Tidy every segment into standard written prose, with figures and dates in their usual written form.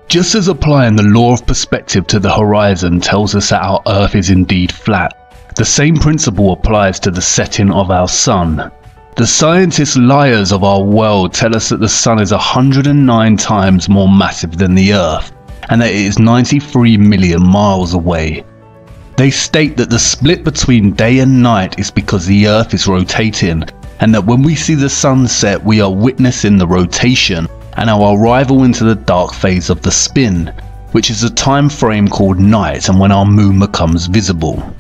Just as applying the law of perspective to the horizon tells us that our Earth is indeed flat, the same principle applies to the setting of our sun. The scientist liars of our world tell us that the sun is 109 times more massive than the Earth, and that it is 93 million miles away. They state that the split between day and night is because the Earth is rotating, and that when we see the sun set we are witnessing the rotation and our arrival into the dark phase of the spin, which is a time frame called night and when our moon becomes visible.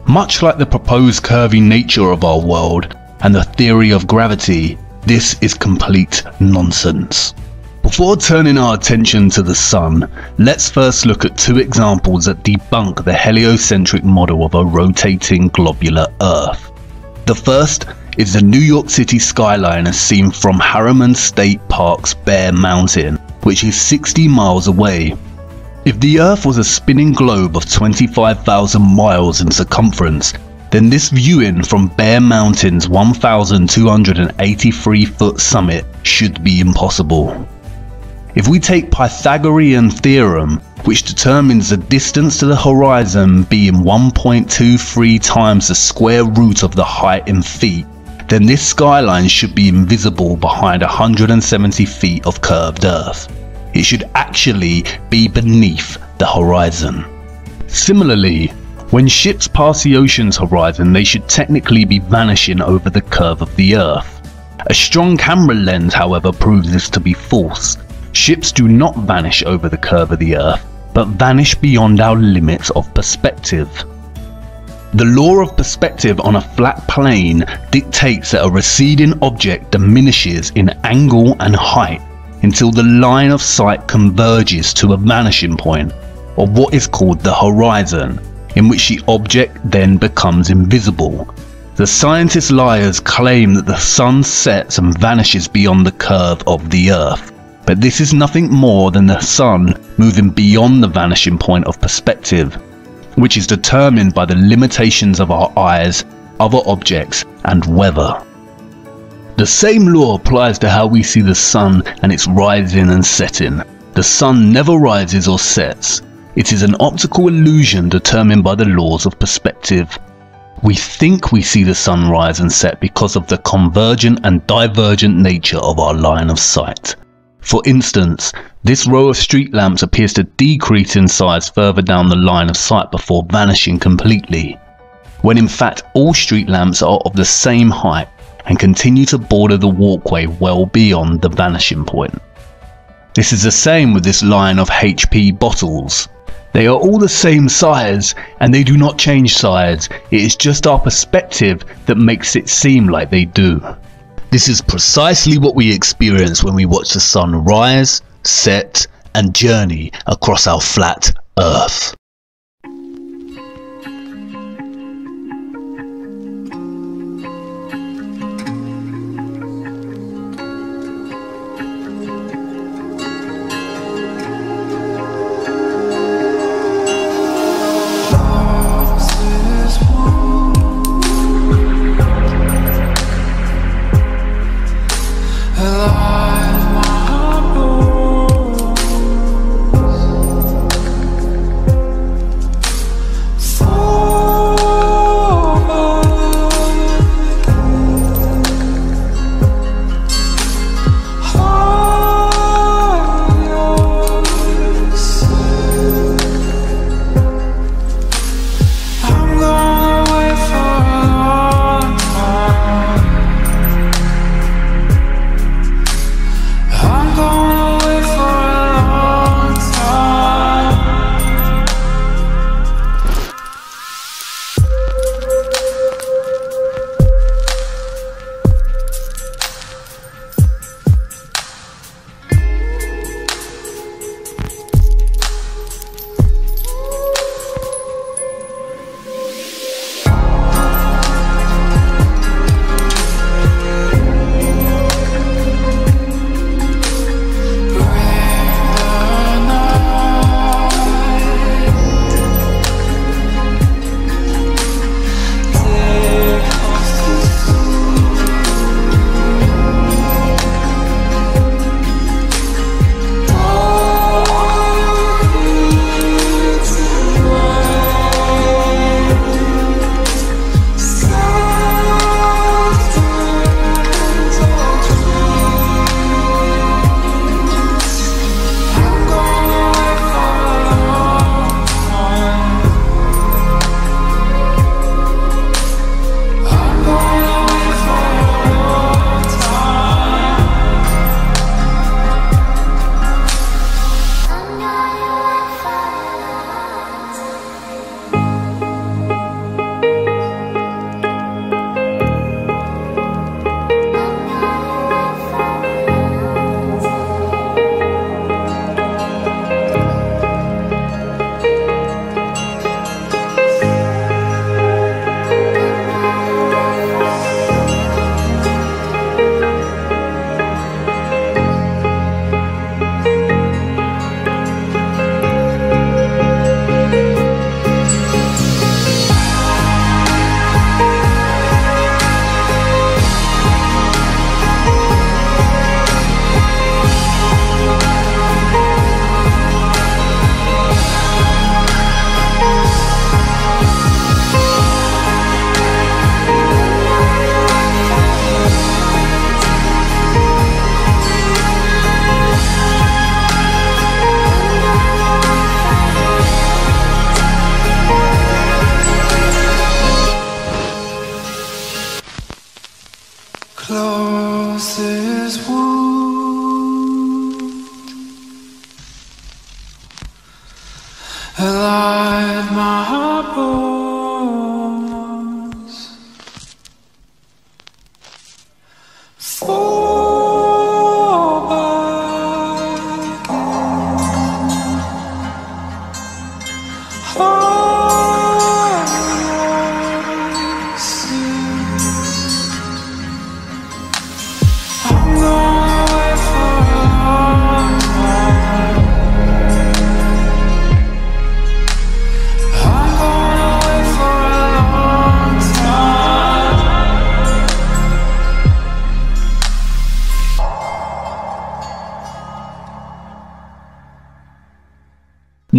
Much like the proposed curvy nature of our world and the theory of gravity, this is complete nonsense. Before turning our attention to the sun, let's first look at two examples that debunk the heliocentric model of a rotating globular Earth. The first is the New York City skyline as seen from Harriman State Park's Bear Mountain, which is 60 miles away. If the Earth was a spinning globe of 25,000 miles in circumference, then this viewing from Bear Mountain's 1,283-foot summit should be impossible. If we take Pythagorean theorem, which determines the distance to the horizon being 1.23 times the square root of the height in feet, then this skyline should be invisible behind 170 feet of curved Earth. It should actually be beneath the horizon. Similarly, when ships pass the ocean's horizon, they should technically be vanishing over the curve of the Earth. A strong camera lens, however, proves this to be false. Ships do not vanish over the curve of the Earth, but vanish beyond our limits of perspective. The law of perspective on a flat plane dictates that a receding object diminishes in angle and height until the line of sight converges to a vanishing point, or what is called the horizon, in which the object then becomes invisible. The scientist liars claim that the sun sets and vanishes beyond the curve of the Earth, but this is nothing more than the sun moving beyond the vanishing point of perspective, which is determined by the limitations of our eyes, other objects, and weather. The same law applies to how we see the sun and its rising and setting. The sun never rises or sets. It is an optical illusion determined by the laws of perspective. We think we see the sun rise and set because of the convergent and divergent nature of our line of sight. For instance, this row of street lamps appears to decrease in size further down the line of sight before vanishing completely, when in fact all street lamps are of the same height and continue to border the walkway well beyond the vanishing point. This is the same with this line of HP bottles. They are all the same size and they do not change size. It is just our perspective that makes it seem like they do. This is precisely what we experience when we watch the sun rise, set, and journey across our flat Earth.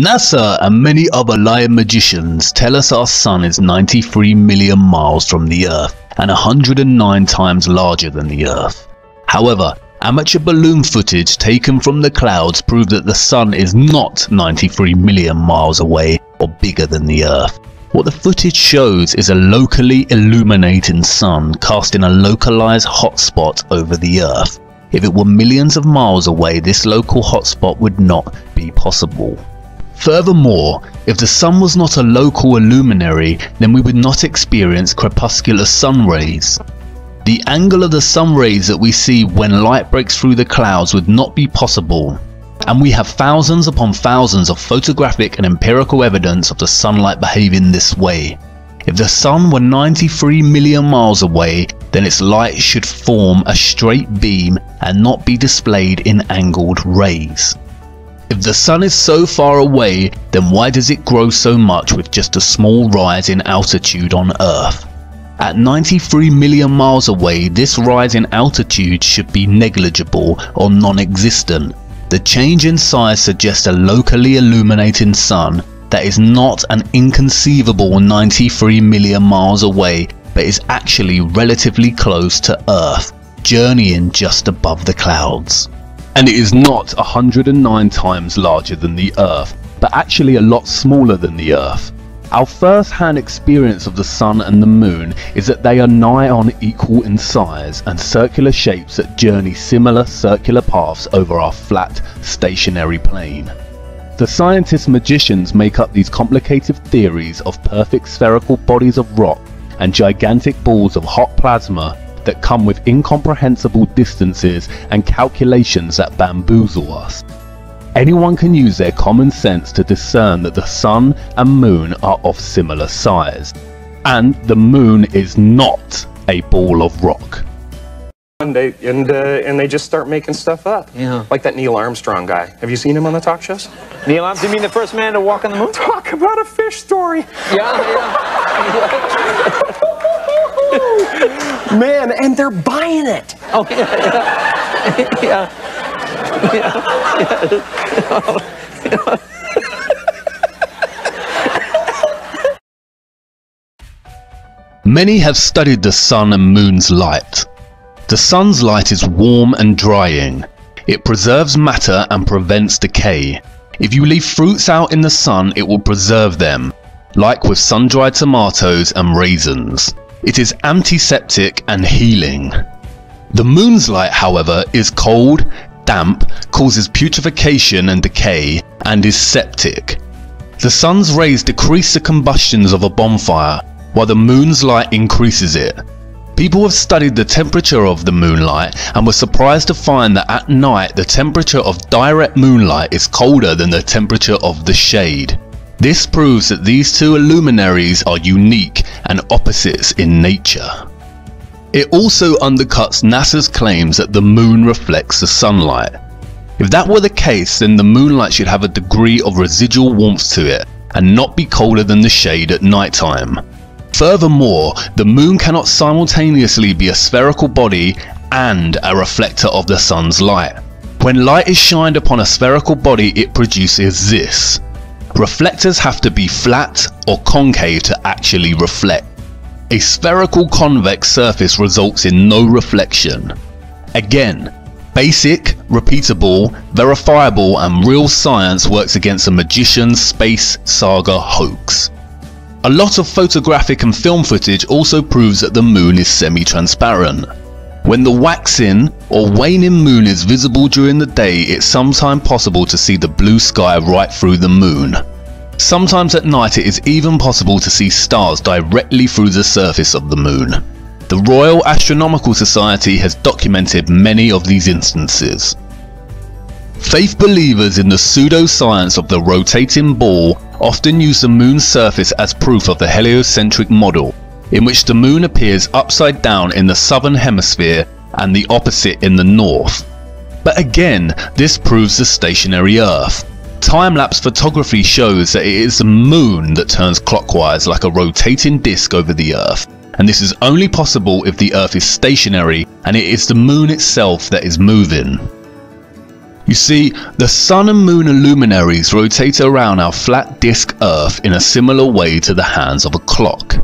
NASA and many other lying magicians tell us our sun is 93 million miles from the Earth and 109 times larger than the Earth. However, amateur balloon footage taken from the clouds prove that the sun is not 93 million miles away or bigger than the Earth. What the footage shows is a locally illuminating sun cast in a localized hotspot over the Earth. If it were millions of miles away, this local hotspot would not be possible. Furthermore, if the sun was not a local luminary, then we would not experience crepuscular sun rays. The angle of the sun rays that we see when light breaks through the clouds would not be possible, and we have thousands upon thousands of photographic and empirical evidence of the sunlight behaving this way. If the sun were 93 million miles away, then its light should form a straight beam and not be displayed in angled rays. If the sun is so far away, then why does it grow so much with just a small rise in altitude on Earth? At 93 million miles away, this rise in altitude should be negligible or non-existent. The change in size suggests a locally illuminating sun that is not an inconceivable 93 million miles away, but is actually relatively close to Earth, journeying just above the clouds. And it is not 109 times larger than the Earth, but actually a lot smaller than the Earth. Our first-hand experience of the sun and the moon is that they are nigh on equal in size and circular shapes that journey similar circular paths over our flat, stationary plane. The scientist magicians make up these complicated theories of perfect spherical bodies of rock and gigantic balls of hot plasma that come with incomprehensible distances and calculations that bamboozle us. Anyone can use their common sense to discern that the sun and moon are of similar size, and the moon is not a ball of rock. And they just start making stuff up. Yeah. Like that Neil Armstrong guy. Have you seen him on the talk shows? Neil Armstrong, you mean the first man to walk on the moon? Talk about a fish story. Yeah. Man, and they're buying it. Oh, yeah. Many have studied the sun and moon's light. The sun's light is warm and drying. It preserves matter and prevents decay. If you leave fruits out in the sun, it will preserve them, like with sun-dried tomatoes and raisins. It is antiseptic and healing. The moon's light, however, is cold, damp, causes putrefaction and decay, and is septic. The sun's rays decrease the combustions of a bonfire, while the moon's light increases it. People have studied the temperature of the moonlight and were surprised to find that at night the temperature of direct moonlight is colder than the temperature of the shade. This proves that these two luminaries are unique and opposites in nature. It also undercuts NASA's claims that the moon reflects the sunlight. If that were the case, then the moonlight should have a degree of residual warmth to it and not be colder than the shade at nighttime. Furthermore, the moon cannot simultaneously be a spherical body and a reflector of the sun's light. When light is shined upon a spherical body, it produces this. Reflectors have to be flat or concave to actually reflect. A spherical convex surface results in no reflection. Again, basic, repeatable, verifiable and real science works against a magician's space saga hoax. A lot of photographic and film footage also proves that the moon is semi-transparent. When the waxing or waning moon is visible during the day, it's sometimes possible to see the blue sky right through the moon. Sometimes at night it is even possible to see stars directly through the surface of the moon. The Royal Astronomical Society has documented many of these instances. Faith believers in the pseudoscience of the rotating ball often use the moon's surface as proof of the heliocentric model, in which the moon appears upside down in the southern hemisphere and the opposite in the north. But again, this proves the stationary Earth. Time-lapse photography shows that it is the moon that turns clockwise like a rotating disc over the Earth, and this is only possible if the Earth is stationary and it is the moon itself that is moving. You see, the Sun and Moon luminaries rotate around our flat disk Earth in a similar way to the hands of a clock,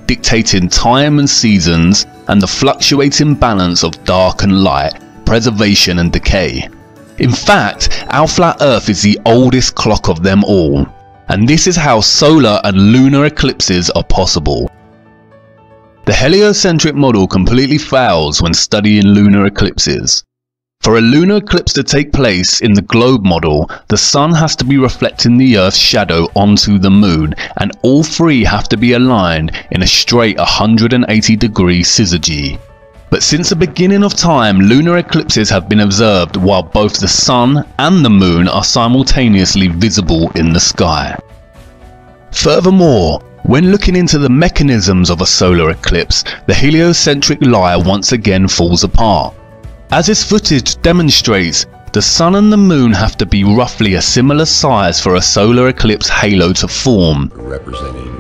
dictating time and seasons and the fluctuating balance of dark and light, preservation and decay. In fact, our flat Earth is the oldest clock of them all, and this is how solar and lunar eclipses are possible. The heliocentric model completely fails when studying lunar eclipses. For a lunar eclipse to take place in the globe model, the Sun has to be reflecting the Earth's shadow onto the Moon, and all three have to be aligned in a straight 180-degree syzygy. But since the beginning of time, lunar eclipses have been observed while both the Sun and the Moon are simultaneously visible in the sky. Furthermore, when looking into the mechanisms of a solar eclipse, the heliocentric lie once again falls apart. As this footage demonstrates, the Sun and the Moon have to be roughly a similar size for a solar eclipse halo to form. Representing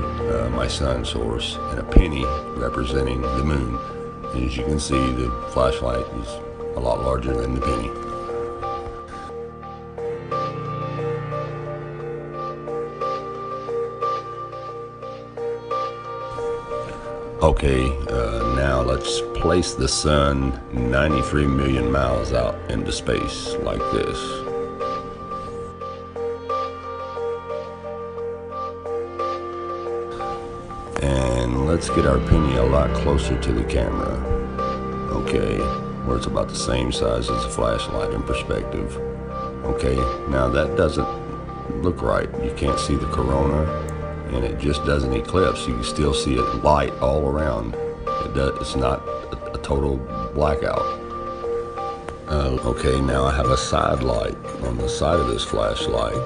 my sun source and a penny representing the Moon. And as you can see, the flashlight is a lot larger than the penny. Okay, now let's place the Sun 93 million miles out into space like this. And let's get our penny a lot closer to the camera. Okay, where it's about the same size as the flashlight in perspective. Okay, now that doesn't look right. You can't see the corona. And it just doesn't eclipse. You can still see it light all around. It's not a total blackout. Okay, now I have a side light on the side of this flashlight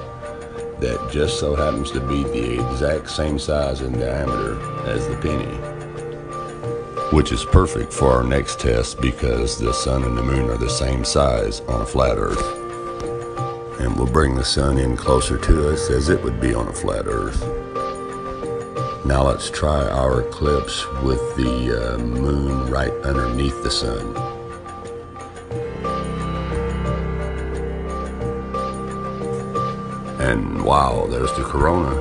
that just so happens to be the exact same size in diameter as the penny, which is perfect for our next test because the Sun and the Moon are the same size on a flat Earth. And we'll bring the Sun in closer to us as it would be on a flat Earth. Now let's try our eclipse with the Moon right underneath the Sun. And wow, there's the corona.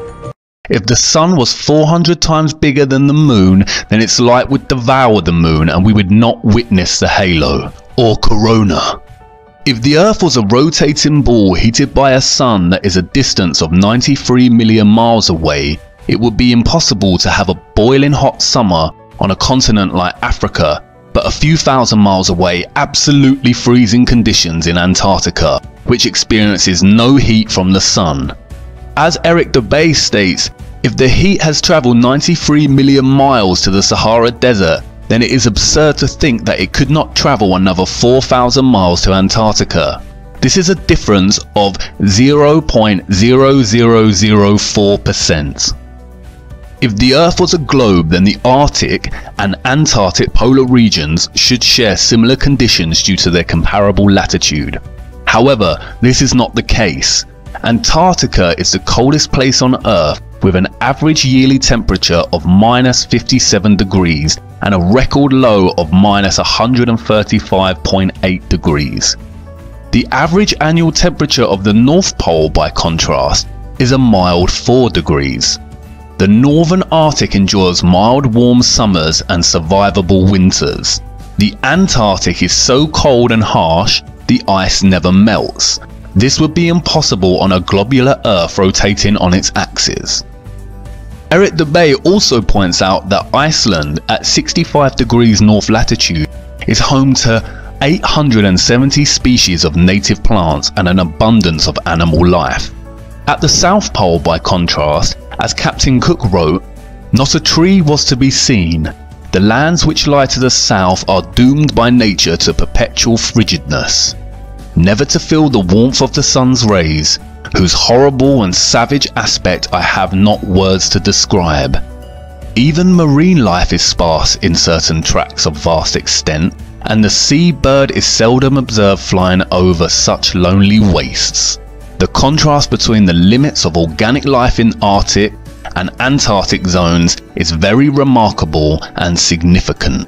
If the Sun was 400 times bigger than the Moon, then its light would devour the Moon and we would not witness the halo, or corona. If the Earth was a rotating ball heated by a Sun that is a distance of 93 million miles away, it would be impossible to have a boiling hot summer on a continent like Africa, but a few thousand miles away, absolutely freezing conditions in Antarctica, which experiences no heat from the Sun. As Eric Dubay states, if the heat has travelled 93 million miles to the Sahara Desert, then it is absurd to think that it could not travel another 4,000 miles to Antarctica. This is a difference of 0.0004%. If the Earth was a globe, then the Arctic and Antarctic polar regions should share similar conditions due to their comparable latitude. However, this is not the case. Antarctica is the coldest place on Earth with an average yearly temperature of -57 degrees and a record low of -135.8 degrees. The average annual temperature of the North Pole, by contrast, is a mild 4 degrees. The northern Arctic enjoys mild warm summers and survivable winters. The Antarctic is so cold and harsh, the ice never melts. This would be impossible on a globular Earth rotating on its axis. Eric Dubay also points out that Iceland, at 65 degrees north latitude, is home to 870 species of native plants and an abundance of animal life. At the South Pole, by contrast, as Captain Cook wrote, "Not a tree was to be seen. The lands which lie to the south are doomed by nature to perpetual frigidness, never to feel the warmth of the sun's rays, whose horrible and savage aspect I have not words to describe. Even marine life is sparse in certain tracts of vast extent, and the sea bird is seldom observed flying over such lonely wastes. The contrast between the limits of organic life in Arctic and Antarctic zones is very remarkable and significant.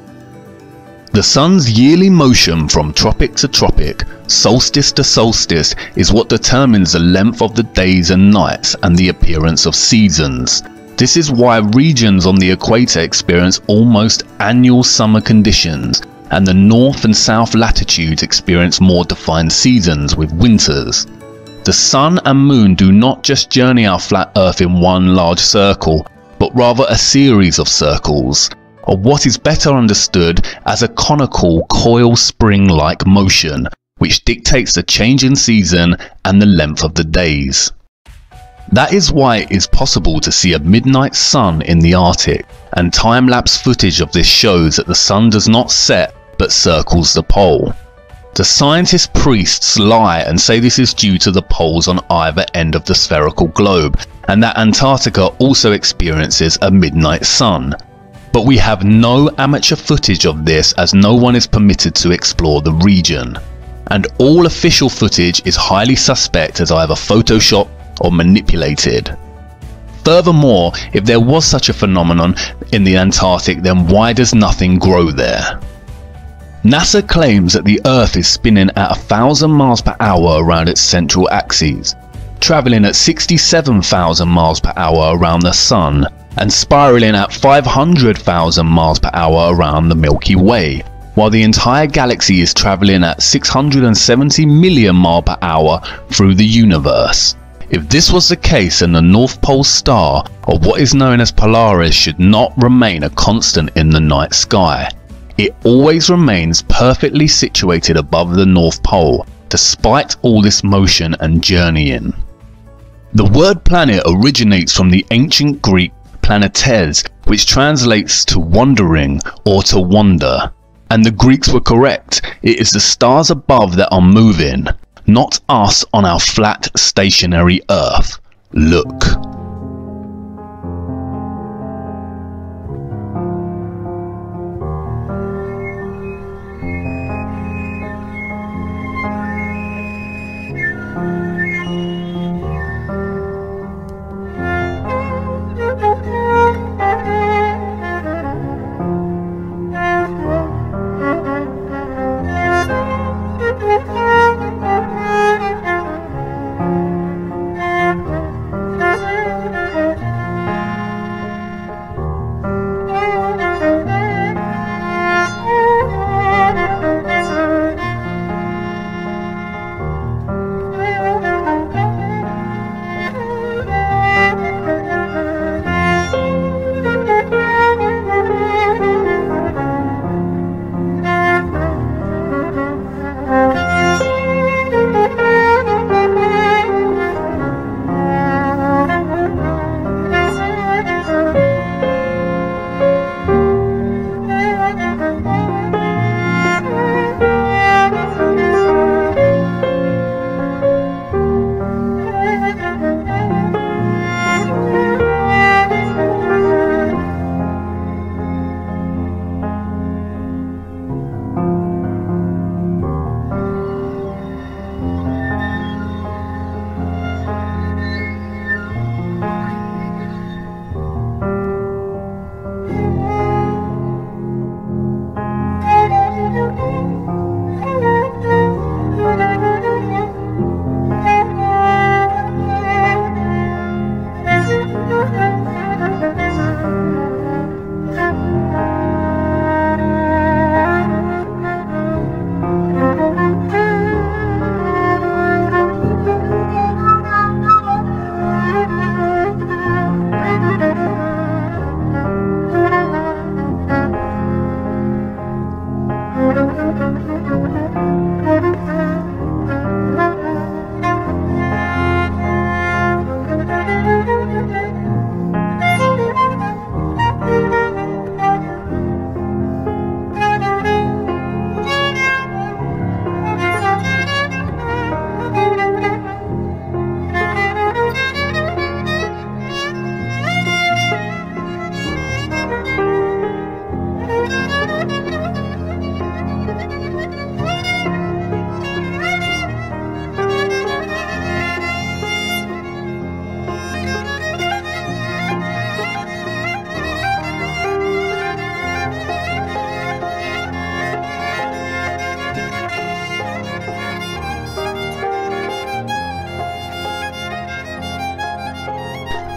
The sun's yearly motion from tropic to tropic, Solstice to solstice is what determines the length of the days and nights and the appearance of seasons. This is why regions on the equator experience almost annual summer conditions, and the north and south latitudes experience more defined seasons with winters. The sun and moon do not just journey our flat earth in one large circle, but rather a series of circles, or what is better understood as a conical coil spring-like motion, which dictates the change in season and the length of the days. That is why it is possible to see a midnight sun in the Arctic, and time-lapse footage of this shows that the sun does not set but circles the pole. The scientist priests lie and say this is due to the poles on either end of the spherical globe, and that Antarctica also experiences a midnight sun. But we have no amateur footage of this, as no one is permitted to explore the region. And all official footage is highly suspect as either Photoshop or manipulated. Furthermore, if there was such a phenomenon in the Antarctic, then why does nothing grow there? NASA claims that the Earth is spinning at 1,000 miles per hour around its central axis, travelling at 67,000 miles per hour around the Sun, and spiralling at 500,000 miles per hour around the Milky Way, while the entire galaxy is travelling at 670 million miles per hour through the universe. If this was the case, then the North Pole star, or what is known as Polaris, should not remain a constant in the night sky. It always remains perfectly situated above the North Pole, despite all this motion and journeying. The word planet originates from the ancient Greek planetes, which translates to wandering or to wander. And the Greeks were correct. It is the stars above that are moving, not us on our flat stationary Earth. Look.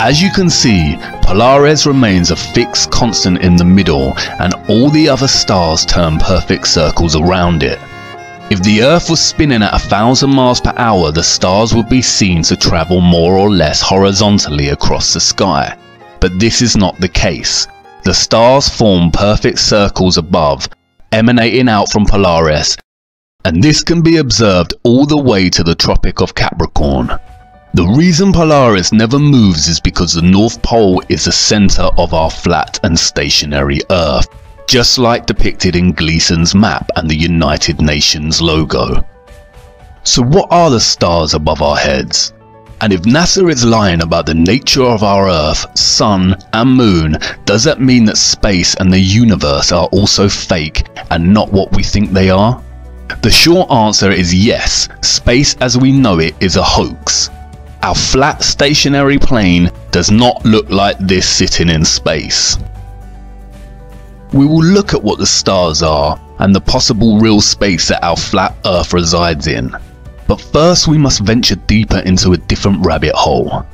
As you can see, Polaris remains a fixed constant in the middle, and all the other stars turn perfect circles around it. If the Earth was spinning at 1,000 miles per hour, the stars would be seen to travel more or less horizontally across the sky. But this is not the case. The stars form perfect circles above, emanating out from Polaris, and this can be observed all the way to the Tropic of Capricorn. The reason Polaris never moves is because the North Pole is the center of our flat and stationary Earth, just like depicted in Gleason's map and the United Nations logo. So what are the stars above our heads? And if NASA is lying about the nature of our Earth, Sun and Moon, does that mean that space and the universe are also fake and not what we think they are? The short answer is yes, space as we know it is a hoax. Our flat stationary plane does not look like this sitting in space. We will look at what the stars are and the possible real space that our flat Earth resides in. But first we must venture deeper into a different rabbit hole.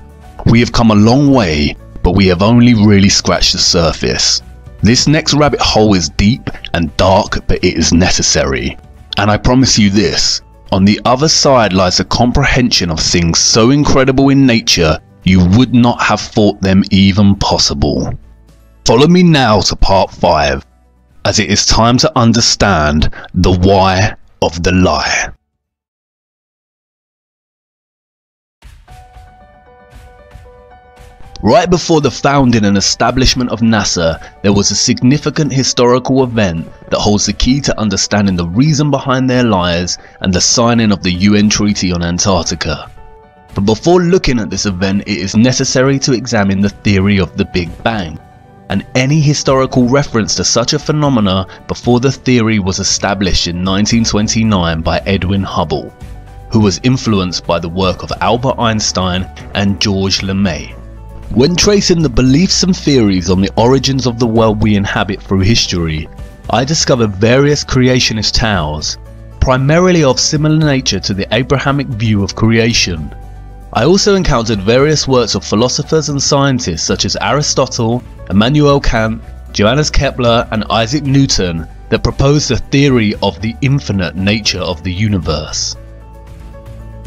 We have come a long way, but we have only really scratched the surface. This next rabbit hole is deep and dark, but it is necessary. And I promise you this, on the other side lies a comprehension of things so incredible in nature you would not have thought them even possible. Follow me now to part 5, as it is time to understand the why of the lie. Right before the founding and establishment of NASA, there was a significant historical event that holds the key to understanding the reason behind their lies and the signing of the UN Treaty on Antarctica. But before looking at this event, it is necessary to examine the theory of the Big Bang, and any historical reference to such a phenomena before the theory was established in 1929 by Edwin Hubble, who was influenced by the work of Albert Einstein and Georges Lemay. When tracing the beliefs and theories on the origins of the world we inhabit through history, I discovered various creationist tales, primarily of similar nature to the Abrahamic view of creation. I also encountered various works of philosophers and scientists such as Aristotle, Immanuel Kant, Johannes Kepler and Isaac Newton that proposed a theory of the infinite nature of the universe.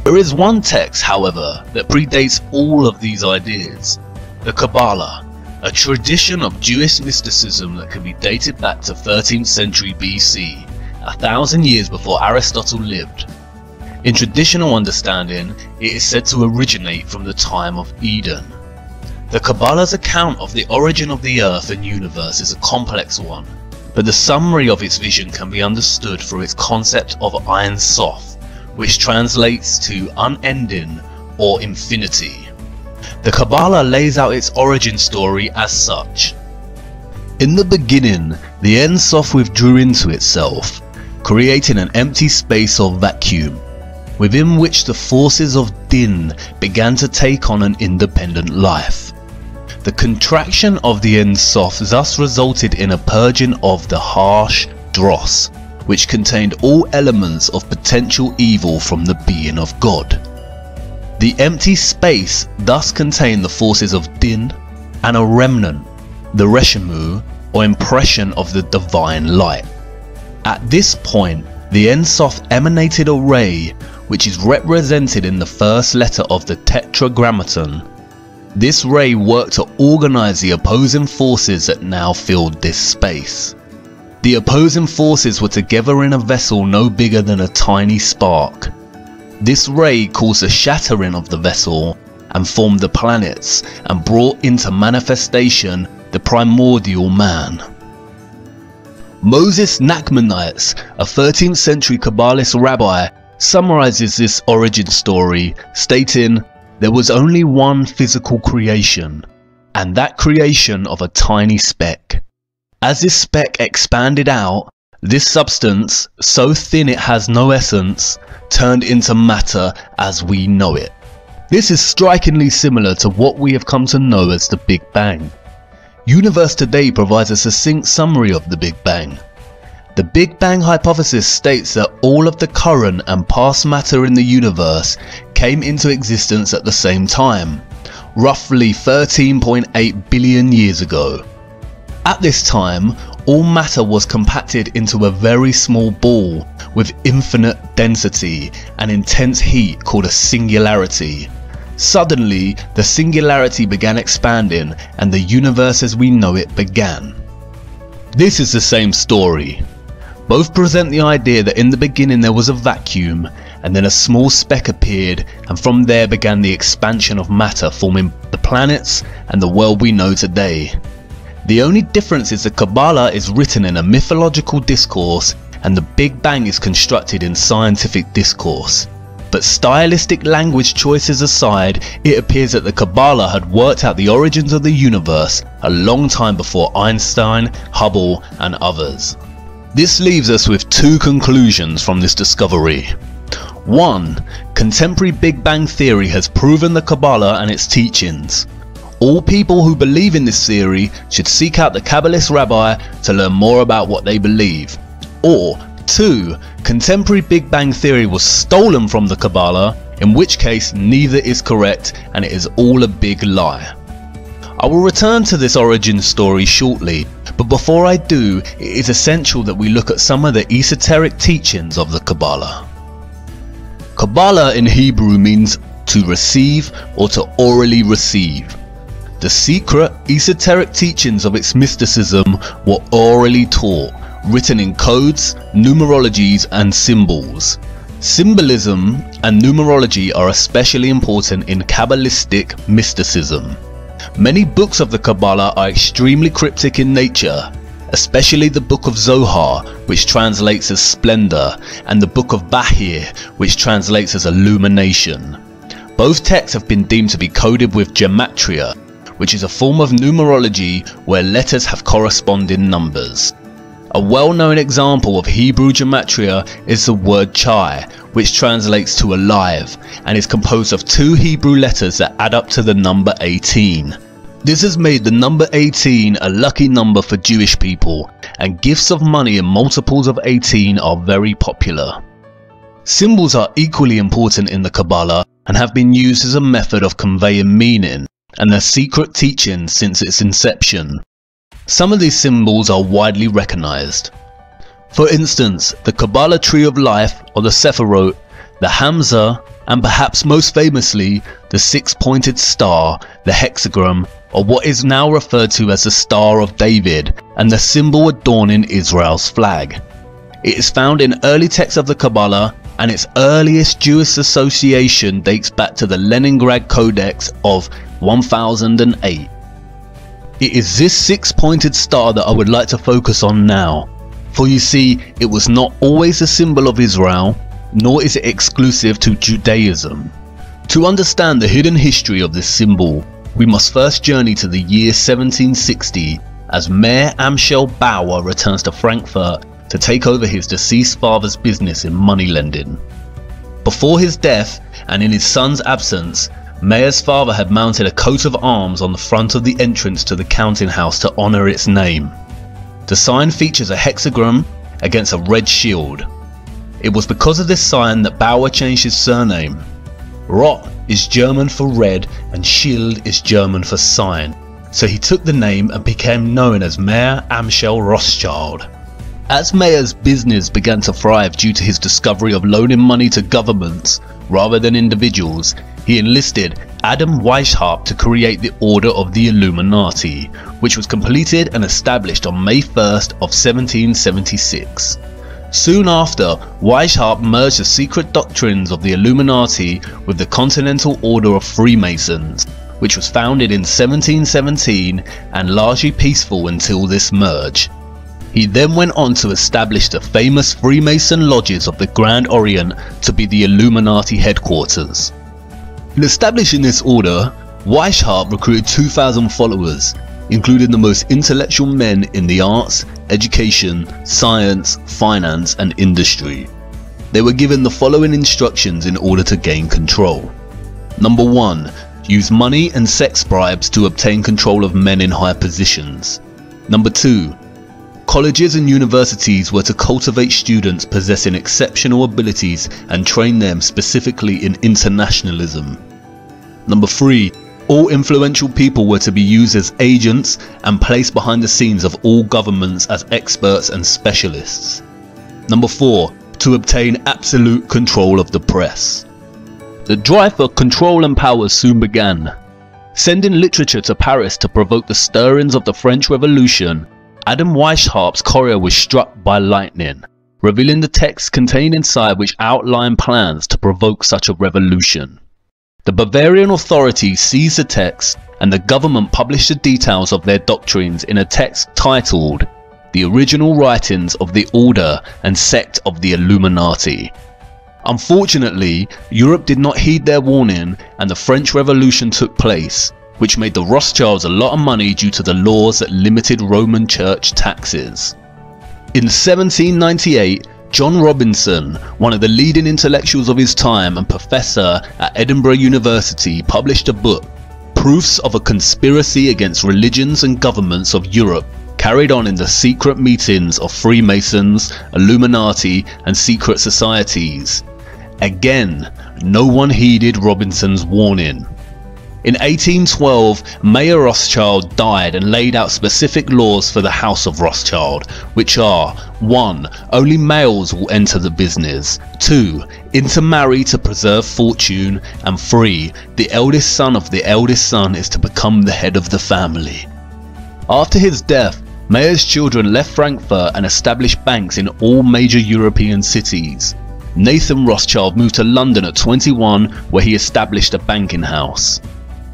There is one text, however, that predates all of these ideas. The Kabbalah, a tradition of Jewish mysticism that can be dated back to 13th century BC, 1,000 years before Aristotle lived. In traditional understanding, it is said to originate from the time of Eden. The Kabbalah's account of the origin of the Earth and universe is a complex one, but the summary of its vision can be understood through its concept of Ein Sof, which translates to unending or infinity. The Kabbalah lays out its origin story as such. In the beginning, the Ein Sof withdrew into itself, creating an empty space or vacuum, within which the forces of Din began to take on an independent life. The contraction of the Ein Sof thus resulted in a purging of the harsh Dross, which contained all elements of potential evil from the being of God. The empty space thus contained the forces of Din and a remnant, the Reshimu, or impression of the divine light. At this point, the Ein Sof emanated a ray, which is represented in the first letter of the Tetragrammaton. This ray worked to organize the opposing forces that now filled this space. The opposing forces were together in a vessel no bigger than a tiny spark. This ray caused the shattering of the vessel and formed the planets and brought into manifestation the primordial man. Moses Nachmanides, a 13th century Kabbalist rabbi, summarizes this origin story, stating, "There was only one physical creation, and that creation of a tiny speck. As this speck expanded out, this substance, so thin it has no essence, turned into matter as we know it." This is strikingly similar to what we have come to know as the Big Bang. Universe Today provides a succinct summary of the Big Bang. The Big Bang hypothesis states that all of the current and past matter in the universe came into existence at the same time, roughly 13.8 billion years ago. At this time, all matter was compacted into a very small ball with infinite density and intense heat called a singularity. Suddenly, the singularity began expanding and the universe as we know it began. This is the same story. Both present the idea that in the beginning there was a vacuum and then a small speck appeared, and from there began the expansion of matter, forming the planets and the world we know today. The only difference is the Kabbalah is written in a mythological discourse and the Big Bang is constructed in scientific discourse. But stylistic language choices aside, it appears that the Kabbalah had worked out the origins of the universe a long time before Einstein, Hubble and others. This leaves us with two conclusions from this discovery. 1. Contemporary Big Bang theory has proven the Kabbalah and its teachings. All people who believe in this theory should seek out the Kabbalist rabbi to learn more about what they believe. Or 2. Contemporary Big Bang theory was stolen from the Kabbalah, in which case neither is correct and it is all a big lie. I will return to this origin story shortly, but before I do, it is essential that we look at some of the esoteric teachings of the Kabbalah. Kabbalah in Hebrew means to receive or to orally receive. The secret, esoteric teachings of its mysticism were orally taught, written in codes, numerologies and symbols. Symbolism and numerology are especially important in Kabbalistic mysticism. Many books of the Kabbalah are extremely cryptic in nature, especially the Book of Zohar, which translates as splendor, and the Book of Bahir, which translates as illumination. Both texts have been deemed to be coded with gematria, which is a form of numerology where letters have corresponding numbers. A well-known example of Hebrew gematria is the word chai, which translates to alive, and is composed of two Hebrew letters that add up to the number 18. This has made the number 18 a lucky number for Jewish people, and gifts of money in multiples of 18 are very popular. Symbols are equally important in the Kabbalah and have been used as a method of conveying meaning and their secret teachings since its inception. Some of these symbols are widely recognized. For instance, the Kabbalah Tree of Life, or the Sephirot, the Hamza, and perhaps most famously, the six-pointed star, the hexagram, or what is now referred to as the Star of David, and the symbol adorning Israel's flag. It is found in early texts of the Kabbalah, and its earliest Jewish association dates back to the Leningrad Codex of 1008. It is this six-pointed star that I would like to focus on now, for you see, it was not always a symbol of Israel, nor is it exclusive to Judaism. To understand the hidden history of this symbol, we must first journey to the year 1760 as Mayor Amschel Bauer returns to Frankfurt to take over his deceased father's business in moneylending. Before his death and in his son's absence, Mayer's father had mounted a coat of arms on the front of the entrance to the counting house to honour its name. The sign features a hexagram against a red shield. It was because of this sign that Bauer changed his surname. Rot is German for red and Schild is German for sign, so he took the name and became known as Mayer Amschel Rothschild. As Mayer's business began to thrive due to his discovery of loaning money to governments rather than individuals, he enlisted Adam Weishaupt to create the Order of the Illuminati, which was completed and established on May 1st of 1776. Soon after, Weishaupt merged the secret doctrines of the Illuminati with the Continental Order of Freemasons, which was founded in 1717 and largely peaceful until this merge. He then went on to establish the famous Freemason lodges of the Grand Orient to be the Illuminati headquarters. In establishing this order, Weishaupt recruited 2,000 followers, including the most intellectual men in the arts, education, science, finance and industry. They were given the following instructions in order to gain control. Number 1. Use money and sex bribes to obtain control of men in high positions. Number 2. Colleges and universities were to cultivate students possessing exceptional abilities and train them specifically in internationalism. Number 3. all influential people were to be used as agents and placed behind the scenes of all governments as experts and specialists. Number 4. To obtain absolute control of the press. The drive for control and power soon began. Sending literature to Paris to provoke the stirrings of the French Revolution, Adam Weishart's courier was struck by lightning, revealing the text contained inside which outlined plans to provoke such a revolution. The Bavarian authorities seized the text, and the government published the details of their doctrines in a text titled The Original Writings of the Order and Sect of the Illuminati. Unfortunately, Europe did not heed their warning, and the French Revolution took place, which made the Rothschilds a lot of money due to the laws that limited Roman Church taxes. In 1798, John Robinson, one of the leading intellectuals of his time and professor at Edinburgh University, published a book, Proofs of a Conspiracy Against Religions and Governments of Europe, carried on in the secret meetings of Freemasons, Illuminati and secret societies. Again, no one heeded Robinson's warning. In 1812, Mayer Rothschild died and laid out specific laws for the House of Rothschild, which are 1. Only males will enter the business, 2. Intermarry to preserve fortune, and 3. The eldest son of the eldest son is to become the head of the family. After his death, Mayer's children left Frankfurt and established banks in all major European cities. Nathan Rothschild moved to London at 21, where he established a banking house.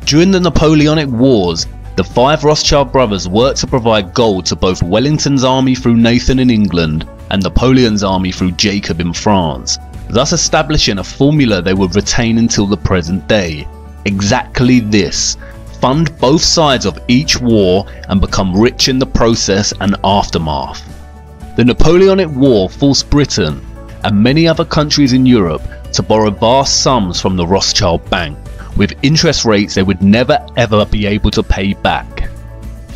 During the Napoleonic Wars, the 5 Rothschild brothers worked to provide gold to both Wellington's army through Nathan in England and Napoleon's army through Jacob in France, thus establishing a formula they would retain until the present day. Exactly this: fund both sides of each war and become rich in the process and aftermath. The Napoleonic War forced Britain and many other countries in Europe to borrow vast sums from the Rothschild Bank, with interest rates they would never ever be able to pay back.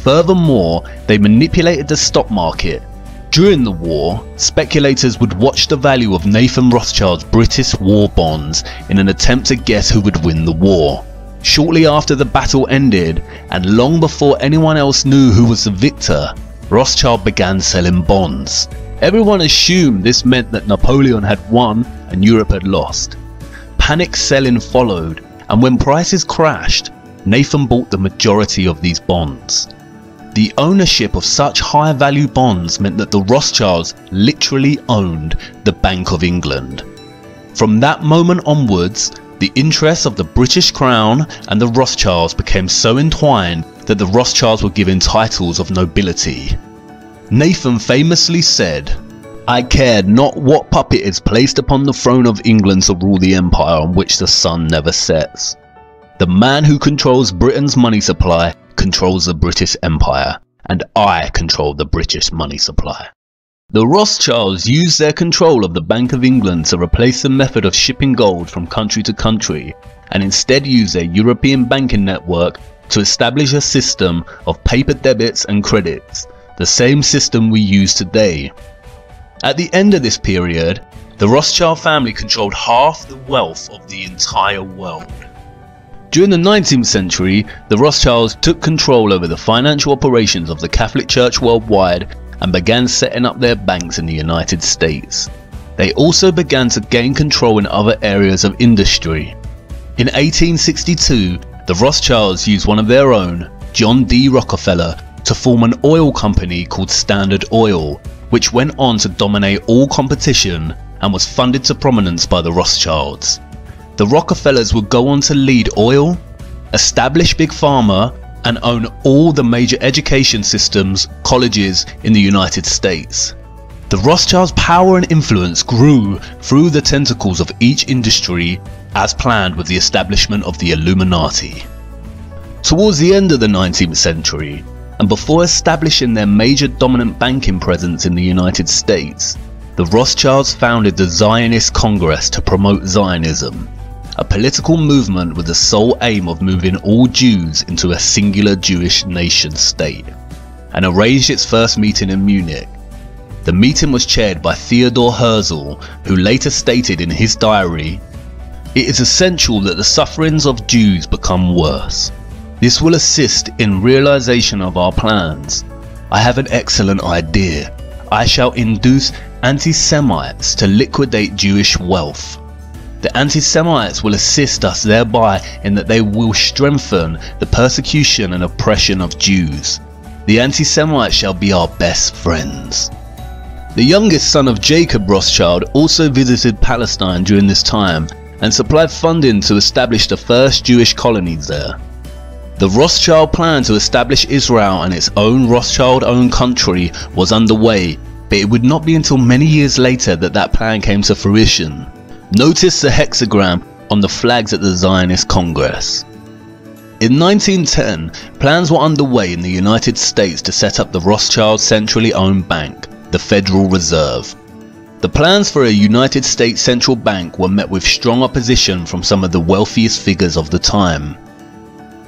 Furthermore, they manipulated the stock market. During the war, speculators would watch the value of Nathan Rothschild's British war bonds in an attempt to guess who would win the war. Shortly after the battle ended, and long before anyone else knew who was the victor, Rothschild began selling bonds. Everyone assumed this meant that Napoleon had won and Europe had lost. Panic selling followed, and when prices crashed, Nathan bought the majority of these bonds. The ownership of such high value bonds meant that the Rothschilds literally owned the Bank of England. From that moment onwards, the interests of the British Crown and the Rothschilds became so entwined that the Rothschilds were given titles of nobility. Nathan famously said, "I cared not what puppet is placed upon the throne of England to rule the empire on which the sun never sets. The man who controls Britain's money supply controls the British Empire, and I control the British money supply." The Rothschilds used their control of the Bank of England to replace the method of shipping gold from country to country, and instead used their European banking network to establish a system of paper debits and credits, the same system we use today. At the end of this period, the Rothschild family controlled half the wealth of the entire world. During the 19th century, the Rothschilds took control over the financial operations of the Catholic Church worldwide and began setting up their banks in the United States. They also began to gain control in other areas of industry. In 1862, the Rothschilds used one of their own, John D. Rockefeller, to form an oil company called Standard Oil, which went on to dominate all competition and was funded to prominence by the Rothschilds. The Rockefellers would go on to lead oil, establish Big Pharma, and own all the major education systems, colleges in the United States. The Rothschilds' power and influence grew through the tentacles of each industry as planned with the establishment of the Illuminati. Towards the end of the 19th century, and before establishing their major dominant banking presence in the United States, the Rothschilds founded the Zionist Congress to promote Zionism, a political movement with the sole aim of moving all Jews into a singular Jewish nation state, and arranged its first meeting in Munich. The meeting was chaired by Theodor Herzl, who later stated in his diary, "It is essential that the sufferings of Jews become worse. This will assist in realization of our plans. I have an excellent idea. I shall induce anti-Semites to liquidate Jewish wealth. The anti-Semites will assist us thereby in that they will strengthen the persecution and oppression of Jews. The anti-Semites shall be our best friends. The youngest son of Jacob Rothschild also visited Palestine during this time and supplied funding to establish the first Jewish colonies there. The Rothschild plan to establish Israel and its own Rothschild-owned country was underway, but it would not be until many years later that that plan came to fruition. Notice the hexagram on the flags at the Zionist Congress. In 1910, plans were underway in the United States to set up the Rothschild centrally owned bank, the Federal Reserve. The plans for a United States central bank were met with strong opposition from some of the wealthiest figures of the time.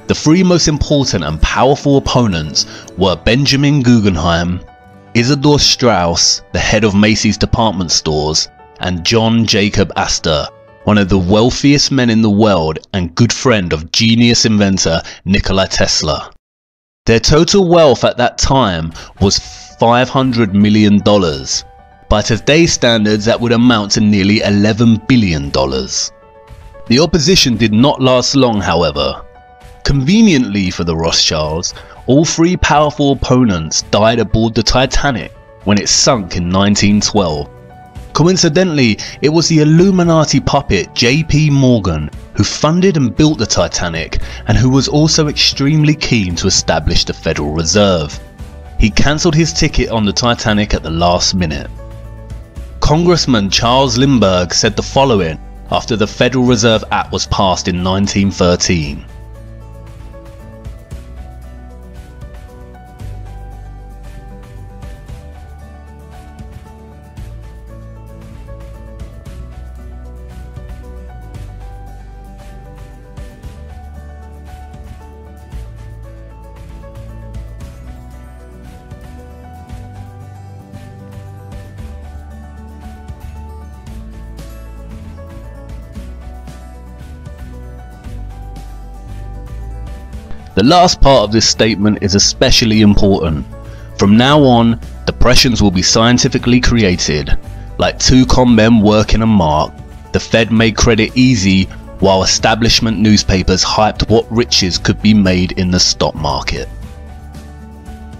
The three most important and powerful opponents were Benjamin Guggenheim, Isidor Straus, the head of Macy's department stores, and John Jacob Astor, one of the wealthiest men in the world and good friend of genius inventor Nikola Tesla. Their total wealth at that time was $500 million. By today's standards, that would amount to nearly $11 billion. The opposition did not last long, however. Conveniently for the Rothschilds, all three powerful opponents died aboard the Titanic when it sunk in 1912. Coincidentally, it was the Illuminati puppet J.P. Morgan who funded and built the Titanic and who was also extremely keen to establish the Federal Reserve. He cancelled his ticket on the Titanic at the last minute. Congressman Charles Lindbergh said the following after the Federal Reserve Act was passed in 1913. The last part of this statement is especially important. From now on, depressions will be scientifically created. Like two con men working a mark, the Fed made credit easy while establishment newspapers hyped what riches could be made in the stock market.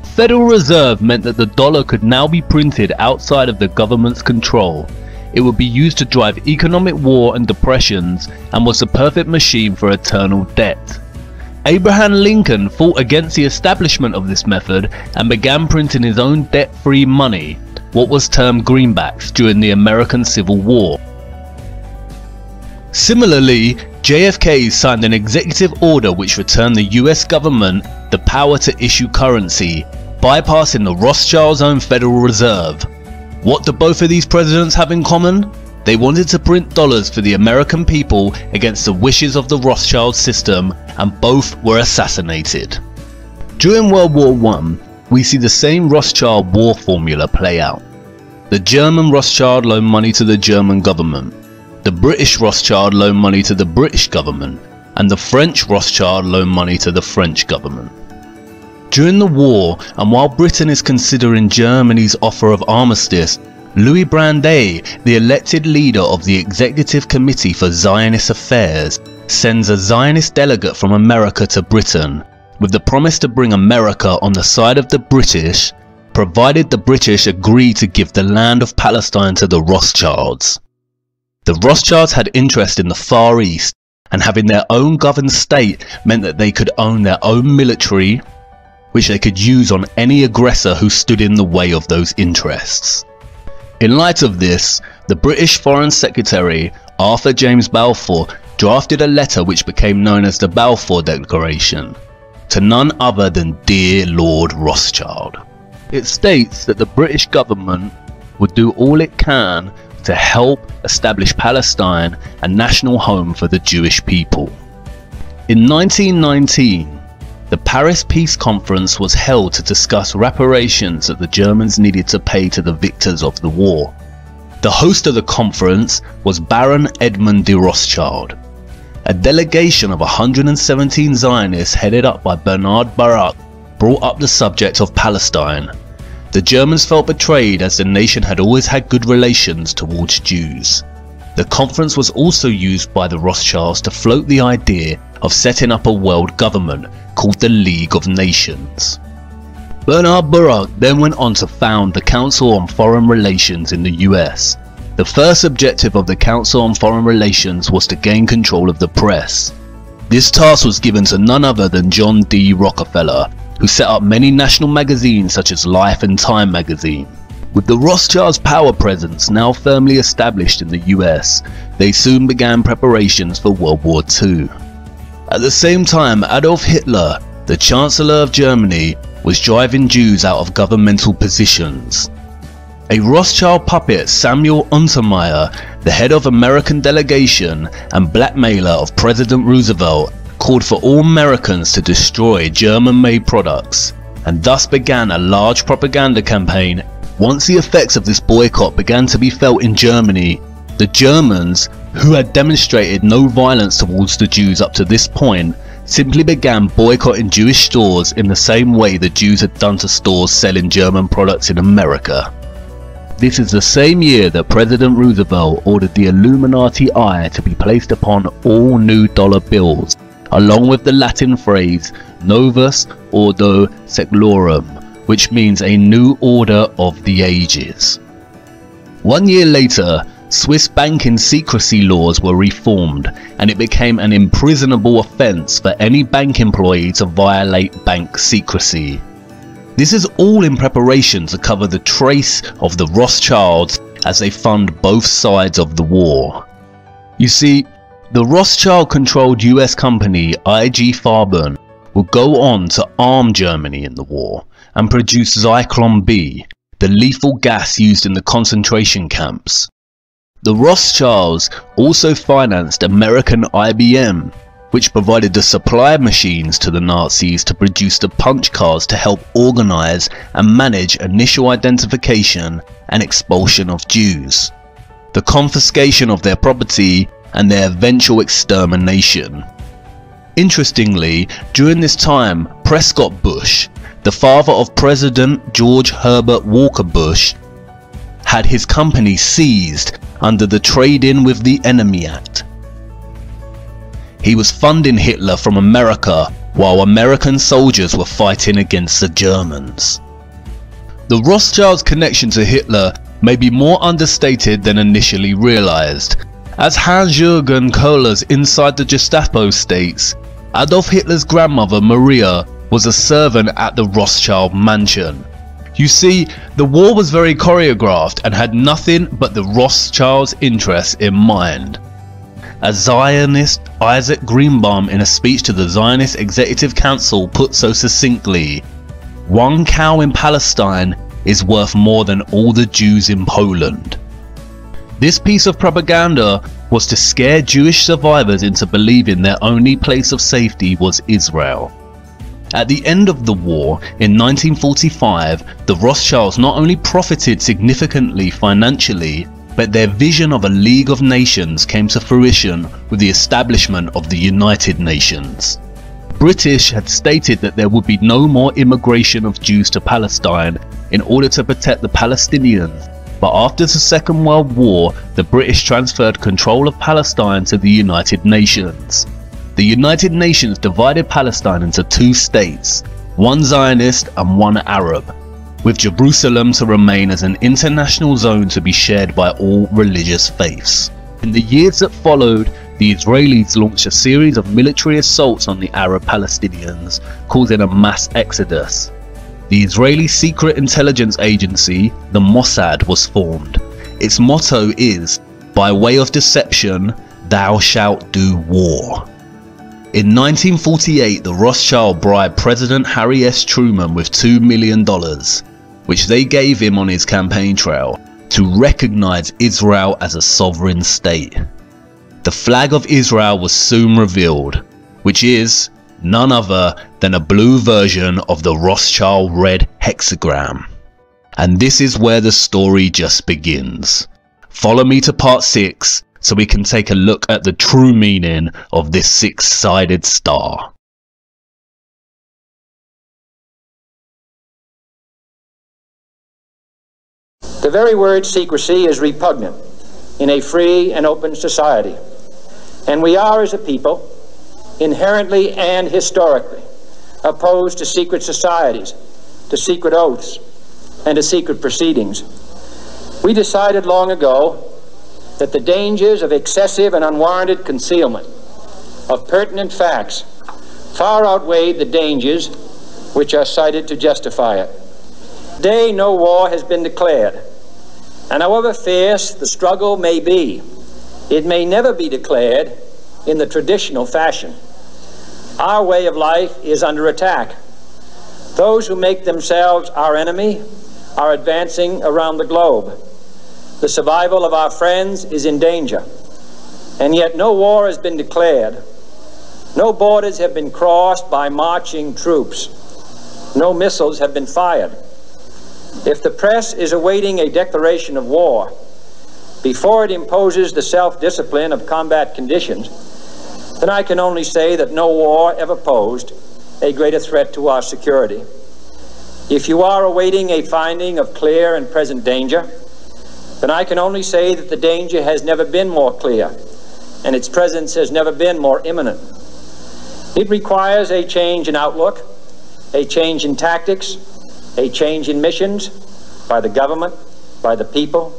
Federal Reserve meant that the dollar could now be printed outside of the government's control. It would be used to drive economic war and depressions and was the perfect machine for eternal debt. Abraham Lincoln fought against the establishment of this method and began printing his own debt-free money, what was termed greenbacks, during the American Civil War. Similarly, JFK signed an executive order which returned the US government the power to issue currency, bypassing the Rothschilds' own Federal Reserve. What do both of these presidents have in common? They wanted to print dollars for the American people against the wishes of the Rothschild system, and both were assassinated. During World War I, we see the same Rothschild war formula play out. The German Rothschild loaned money to the German government, the British Rothschild loaned money to the British government, and the French Rothschild loaned money to the French government. During the war, and while Britain is considering Germany's offer of armistice, Louis Brandeis, the elected leader of the Executive Committee for Zionist Affairs, sends a Zionist delegate from America to Britain, with the promise to bring America on the side of the British, provided the British agree to give the land of Palestine to the Rothschilds. The Rothschilds had interest in the Far East, and having their own governed state meant that they could own their own military, which they could use on any aggressor who stood in the way of those interests. In light of this, the British Foreign Secretary, Arthur James Balfour, drafted a letter which became known as the Balfour Declaration, to none other than dear Lord Rothschild. It states that the British government would do all it can to help establish Palestine a national home for the Jewish people. In 1919, the Paris Peace Conference was held to discuss reparations that the Germans needed to pay to the victors of the war. The host of the conference was Baron Edmund de Rothschild. A delegation of 117 Zionists headed up by Bernard Baruch brought up the subject of Palestine. The Germans felt betrayed as the nation had always had good relations towards Jews. The conference was also used by the Rothschilds to float the idea of setting up a world government called the League of Nations. Bernard Baruch then went on to found the Council on Foreign Relations in the US. The first objective of the Council on Foreign Relations was to gain control of the press. This task was given to none other than John D. Rockefeller, who set up many national magazines such as Life and Time magazine. With the Rothschilds' power presence now firmly established in the US, they soon began preparations for World War II. At the same time, Adolf Hitler, the Chancellor of Germany, was driving Jews out of governmental positions. A Rothschild puppet, Samuel Untermyer, the head of American delegation and blackmailer of President Roosevelt, called for all Americans to destroy German-made products, and thus began a large propaganda campaign. Once the effects of this boycott began to be felt in Germany, the Germans, who had demonstrated no violence towards the Jews up to this point, simply began boycotting Jewish stores in the same way the Jews had done to stores selling German products in America. This is the same year that President Roosevelt ordered the Illuminati eye to be placed upon all new dollar bills, along with the Latin phrase Novus Ordo Seclorum, which means a new order of the ages. 1 year later, Swiss banking secrecy laws were reformed, and it became an imprisonable offence for any bank employee to violate bank secrecy. This is all in preparation to cover the trace of the Rothschilds as they fund both sides of the war. You see, the Rothschild-controlled US company IG Farben would go on to arm Germany in the war and produce Zyklon B, the lethal gas used in the concentration camps. The Rothschilds also financed American IBM, which provided the supply machines to the Nazis to produce the punch cards to help organize and manage initial identification and expulsion of Jews, the confiscation of their property, and their eventual extermination. Interestingly, during this time, Prescott Bush, the father of President George Herbert Walker Bush, had his company seized under the Trade-in with the Enemy Act. He was funding Hitler from America while American soldiers were fighting against the Germans. The Rothschilds' connection to Hitler may be more understated than initially realized. As Hans-Jürgen Kohler's Inside the Gestapo states, Adolf Hitler's grandmother Maria was a servant at the Rothschild mansion. You see, the war was very choreographed and had nothing but the Rothschilds' interests in mind. As Zionist Isaac Greenbaum in a speech to the Zionist Executive Council put so succinctly, "One cow in Palestine is worth more than all the Jews in Poland." This piece of propaganda was to scare Jewish survivors into believing their only place of safety was Israel. At the end of the war, in 1945, the Rothschilds not only profited significantly financially, but their vision of a League of Nations came to fruition with the establishment of the United Nations. British had stated that there would be no more immigration of Jews to Palestine in order to protect the Palestinians, but after the Second World War, the British transferred control of Palestine to the United Nations. The United Nations divided Palestine into two states, one Zionist and one Arab, with Jerusalem to remain as an international zone to be shared by all religious faiths. In the years that followed, the Israelis launched a series of military assaults on the Arab Palestinians, causing a mass exodus. The Israeli secret intelligence agency, the Mossad, was formed. Its motto is, "By way of deception, thou shalt do war." In 1948, the Rothschild bribed President Harry S. Truman with $2 million, which they gave him on his campaign trail, to recognize Israel as a sovereign state. The flag of Israel was soon revealed, which is none other than a blue version of the Rothschild red hexagram. And this is where the story just begins. Follow me to part 6, so we can take a look at the true meaning of this six-sided star. The very word secrecy is repugnant in a free and open society, and we are, as a people, inherently and historically opposed to secret societies, to secret oaths, and to secret proceedings. We decided long ago that the dangers of excessive and unwarranted concealment of pertinent facts far outweighed the dangers which are cited to justify it. Today, no war has been declared, and however fierce the struggle may be, it may never be declared in the traditional fashion. Our way of life is under attack. Those who make themselves our enemy are advancing around the globe. The survival of our friends is in danger, and yet no war has been declared. No borders have been crossed by marching troops. No missiles have been fired. If the press is awaiting a declaration of war before it imposes the self-discipline of combat conditions, then I can only say that no war ever posed a greater threat to our security. If you are awaiting a finding of clear and present danger, then I can only say that the danger has never been more clear, and its presence has never been more imminent. It requires a change in outlook, a change in tactics, a change in missions by the government, by the people,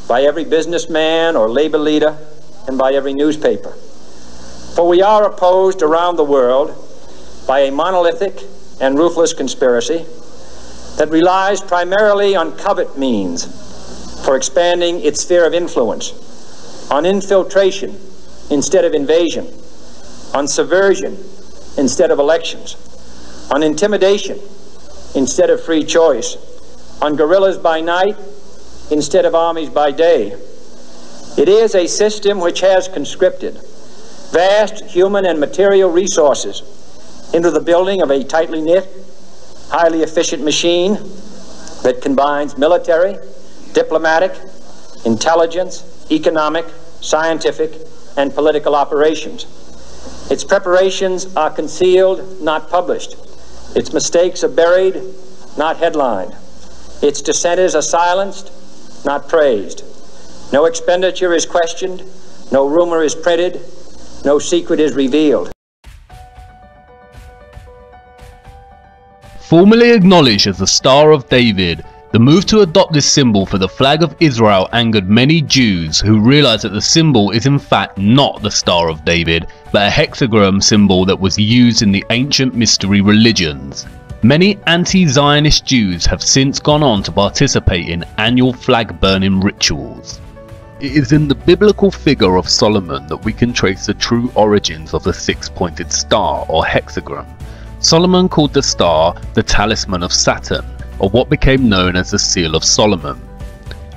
by every businessman or labor leader, and by every newspaper. For we are opposed around the world by a monolithic and ruthless conspiracy that relies primarily on covert means for expanding its sphere of influence, on infiltration instead of invasion, on subversion instead of elections, on intimidation instead of free choice, on guerrillas by night instead of armies by day. It is a system which has conscripted vast human and material resources into the building of a tightly knit, highly efficient machine that combines military, diplomatic, intelligence, economic, scientific, and political operations. Its preparations are concealed, not published. Its mistakes are buried, not headlined. Its dissenters are silenced, not praised. No expenditure is questioned, no rumor is printed, no secret is revealed. Formerly acknowledged as the Star of David, the move to adopt this symbol for the flag of Israel angered many Jews who realized that the symbol is in fact not the Star of David, but a hexagram symbol that was used in the ancient mystery religions. Many anti-Zionist Jews have since gone on to participate in annual flag burning rituals. It is in the biblical figure of Solomon that we can trace the true origins of the six-pointed star or hexagram. Solomon called the star the talisman of Saturn, or what became known as the Seal of Solomon.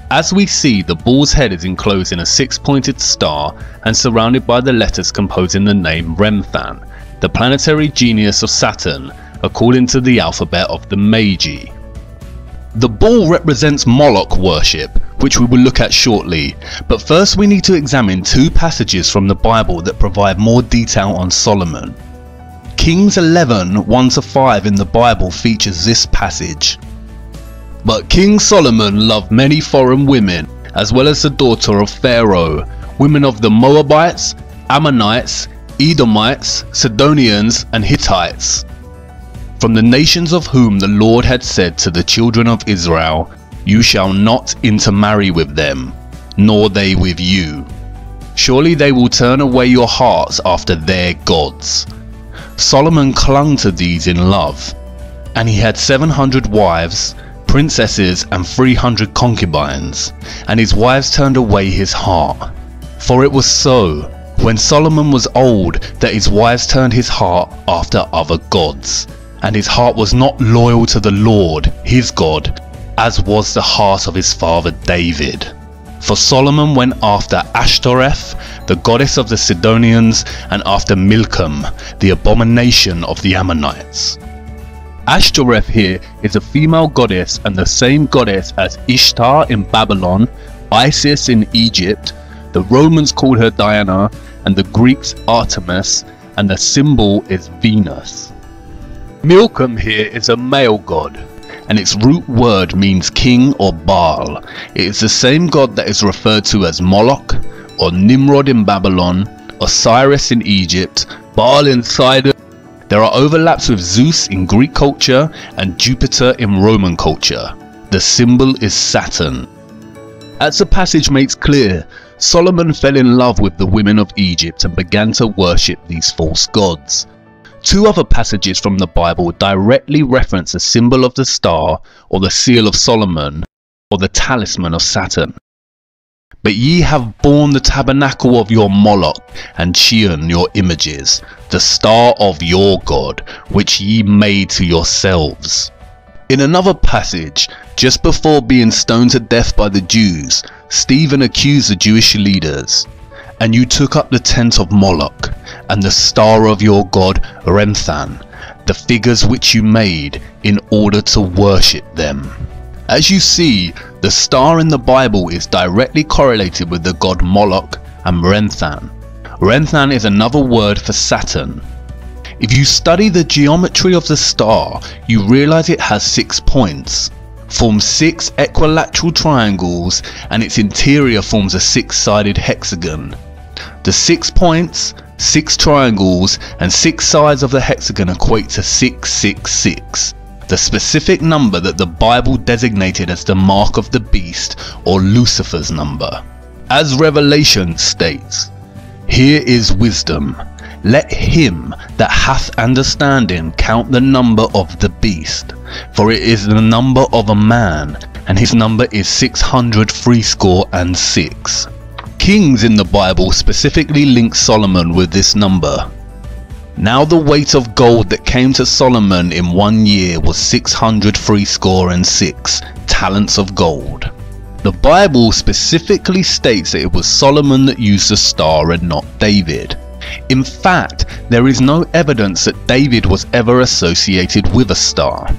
As we see, the bull's head is enclosed in a six-pointed star and surrounded by the letters composing the name Remphan, the planetary genius of Saturn, according to the alphabet of the Magi. The bull represents Moloch worship, which we will look at shortly, but first we need to examine two passages from the Bible that provide more detail on Solomon. Kings 11, 1-5 in the Bible features this passage. But King Solomon loved many foreign women, as well as the daughter of Pharaoh, women of the Moabites, Ammonites, Edomites, Sidonians, and Hittites, from the nations of whom the Lord had said to the children of Israel, "You shall not intermarry with them, nor they with you. Surely they will turn away your hearts after their gods." Solomon clung to these in love, and he had 700 wives, princesses, and 300 concubines, and his wives turned away his heart. For it was so, when Solomon was old, that his wives turned his heart after other gods, and his heart was not loyal to the Lord, his God, as was the heart of his father David. For Solomon went after Ashtoreth, the goddess of the Sidonians, and after Milcom, the abomination of the Ammonites. Ashtoreth here is a female goddess and the same goddess as Ishtar in Babylon, Isis in Egypt, The Romans called her Diana, and the Greeks Artemis, and the symbol is Venus. Milcom here is a male god, and its root word means king or Baal. It is the same god that is referred to as Moloch, or Nimrod in Babylon, Osiris in Egypt, Baal in Sidon. There are overlaps with Zeus in Greek culture and Jupiter in Roman culture. The symbol is Saturn. As the passage makes clear, Solomon fell in love with the women of Egypt and began to worship these false gods. Two other passages from the Bible directly reference the symbol of the star, or the seal of Solomon, or the talisman of Saturn. But ye have borne the tabernacle of your Moloch, and Chion your images, the star of your God, which ye made to yourselves. In another passage, just before being stoned to death by the Jews, Stephen accused the Jewish leaders. And you took up the tent of Moloch, and the star of your god Remphan, the figures which you made, in order to worship them. As you see, the star in the Bible is directly correlated with the god Moloch and Remphan. Remphan is another word for Saturn. If you study the geometry of the star, you realize it has 6 points, forms 6 equilateral triangles, and its interior forms a 6-sided hexagon. The 6 points, 6 triangles, and 6 sides of the hexagon equate to 666, the specific number that the Bible designated as the mark of the beast, or Lucifer's number. As Revelation states, "Here is wisdom. Let him that hath understanding count the number of the beast, for it is the number of a man, and his number is 666. Kings in the Bible specifically link Solomon with this number. Now the weight of gold that came to Solomon in 1 year was 666 talents of gold. The Bible specifically states that it was Solomon that used the star and not David. In fact, there is no evidence that David was ever associated with a star.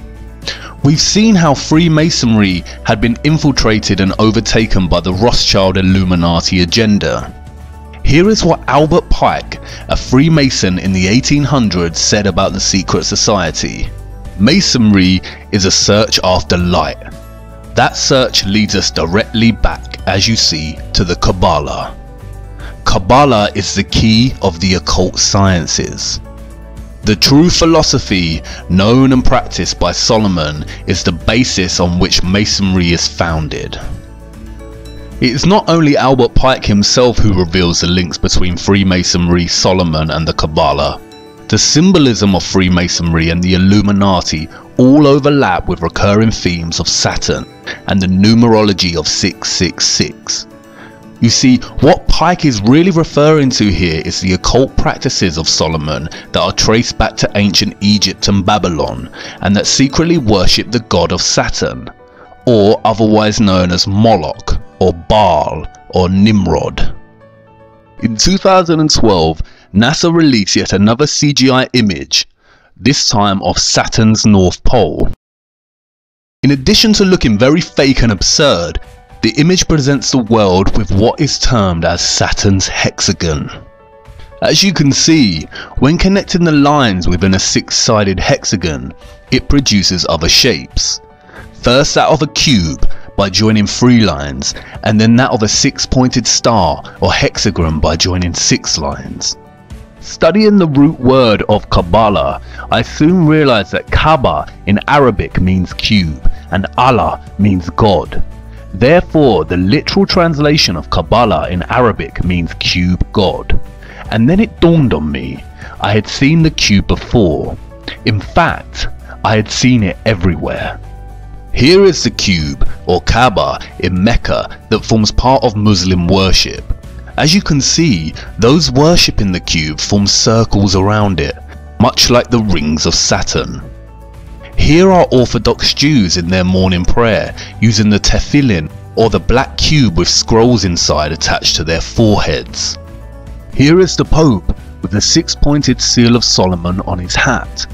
We've seen how Freemasonry had been infiltrated and overtaken by the Rothschild Illuminati agenda. Here is what Albert Pike, a Freemason in the 1800s, said about the secret society. Masonry is a search after light. That search leads us directly back, as you see, to the Kabbalah. Kabbalah is the key of the occult sciences. The true philosophy, known and practiced by Solomon, is the basis on which Masonry is founded. It is not only Albert Pike himself who reveals the links between Freemasonry, Solomon, and the Kabbalah. The symbolism of Freemasonry and the Illuminati all overlap with recurring themes of Saturn and the numerology of 666. You see, what Pike is really referring to here is the occult practices of Solomon that are traced back to ancient Egypt and Babylon, and that secretly worship the god of Saturn, or otherwise known as Moloch, or Baal, or Nimrod. In 2012, NASA released yet another CGI image, this time of Saturn's North Pole. In addition to looking very fake and absurd, the image presents the world with what is termed as Saturn's hexagon. As you can see, when connecting the lines within a 6-sided hexagon, it produces other shapes. First that of a cube by joining 3 lines, and then that of a 6-pointed star or hexagon by joining 6 lines. Studying the root word of Kabbalah, I soon realized that Kaaba in Arabic means cube and Allah means God. Therefore, the literal translation of Kabbalah in Arabic means cube God. And then it dawned on me, I had seen the cube before. In fact, I had seen it everywhere. Here is the cube, or Kaaba, in Mecca that forms part of Muslim worship. As you can see, those worshipping the cube form circles around it, much like the rings of Saturn. Here are Orthodox Jews in their morning prayer, using the tefillin, or the black cube with scrolls inside attached to their foreheads. Here is the Pope with the 6-pointed seal of Solomon on his hat.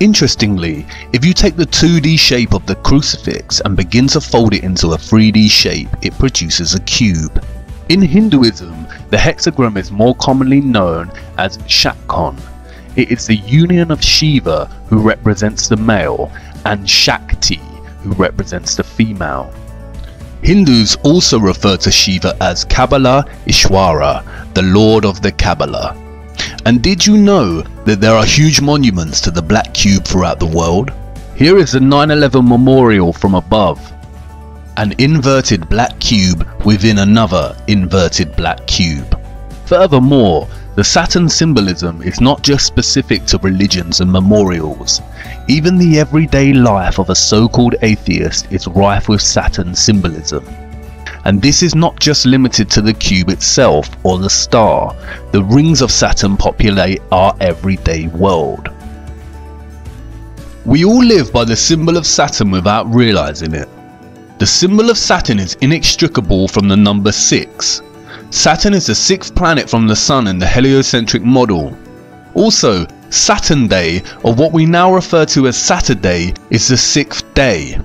Interestingly, if you take the 2D shape of the crucifix and begin to fold it into a 3D shape, it produces a cube. In Hinduism, the hexagram is more commonly known as Shakon. It is the union of Shiva, who represents the male, and Shakti, who represents the female. Hindus also refer to Shiva as Kabbalah Ishwara, the Lord of the Kabbalah. And did you know that there are huge monuments to the black cube throughout the world? Here is the 9/11 memorial from above. An inverted black cube within another inverted black cube. Furthermore, the Saturn symbolism is not just specific to religions and memorials. Even the everyday life of a so-called atheist is rife with Saturn symbolism. And this is not just limited to the cube itself or the star. The rings of Saturn populate our everyday world. We all live by the symbol of Saturn without realizing it. The symbol of Saturn is inextricable from the number 6. Saturn is the 6th planet from the Sun in the heliocentric model. Also, Saturn Day, or what we now refer to as Saturday, is the 6th day.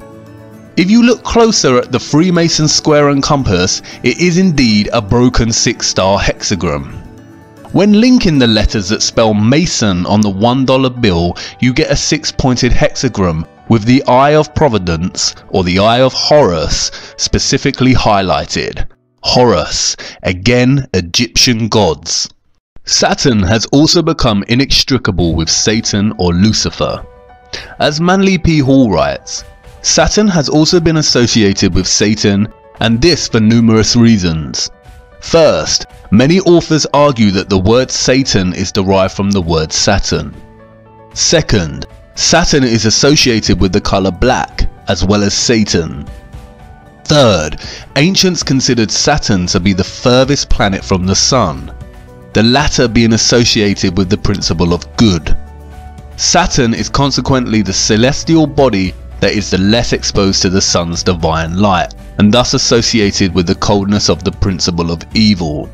If you look closer at the Freemason square and compass, it is indeed a broken 6-star hexagram. When linking the letters that spell Mason on the $1 bill, you get a 6-pointed hexagram with the Eye of Providence, or the Eye of Horus, specifically highlighted. Horus, again Egyptian gods. Saturn has also become inextricable with Satan or Lucifer. As Manly P. Hall writes, Saturn has also been associated with Satan, and this for numerous reasons. First, many authors argue that the word Satan is derived from the word Saturn. Second, Saturn is associated with the color black, as well as Satan. Third, ancients considered Saturn to be the furthest planet from the Sun, the latter being associated with the principle of good. Saturn is consequently the celestial body that is the less exposed to the Sun's divine light, and thus associated with the coldness of the principle of evil.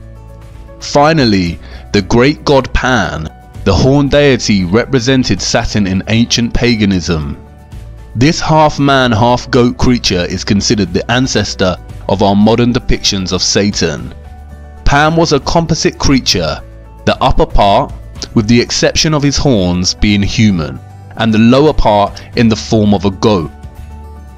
Finally, the great god Pan, the horned deity, represented Saturn in ancient paganism. This half-man, half-goat creature is considered the ancestor of our modern depictions of Satan. Pan was a composite creature, the upper part, with the exception of his horns, being human, and the lower part in the form of a goat.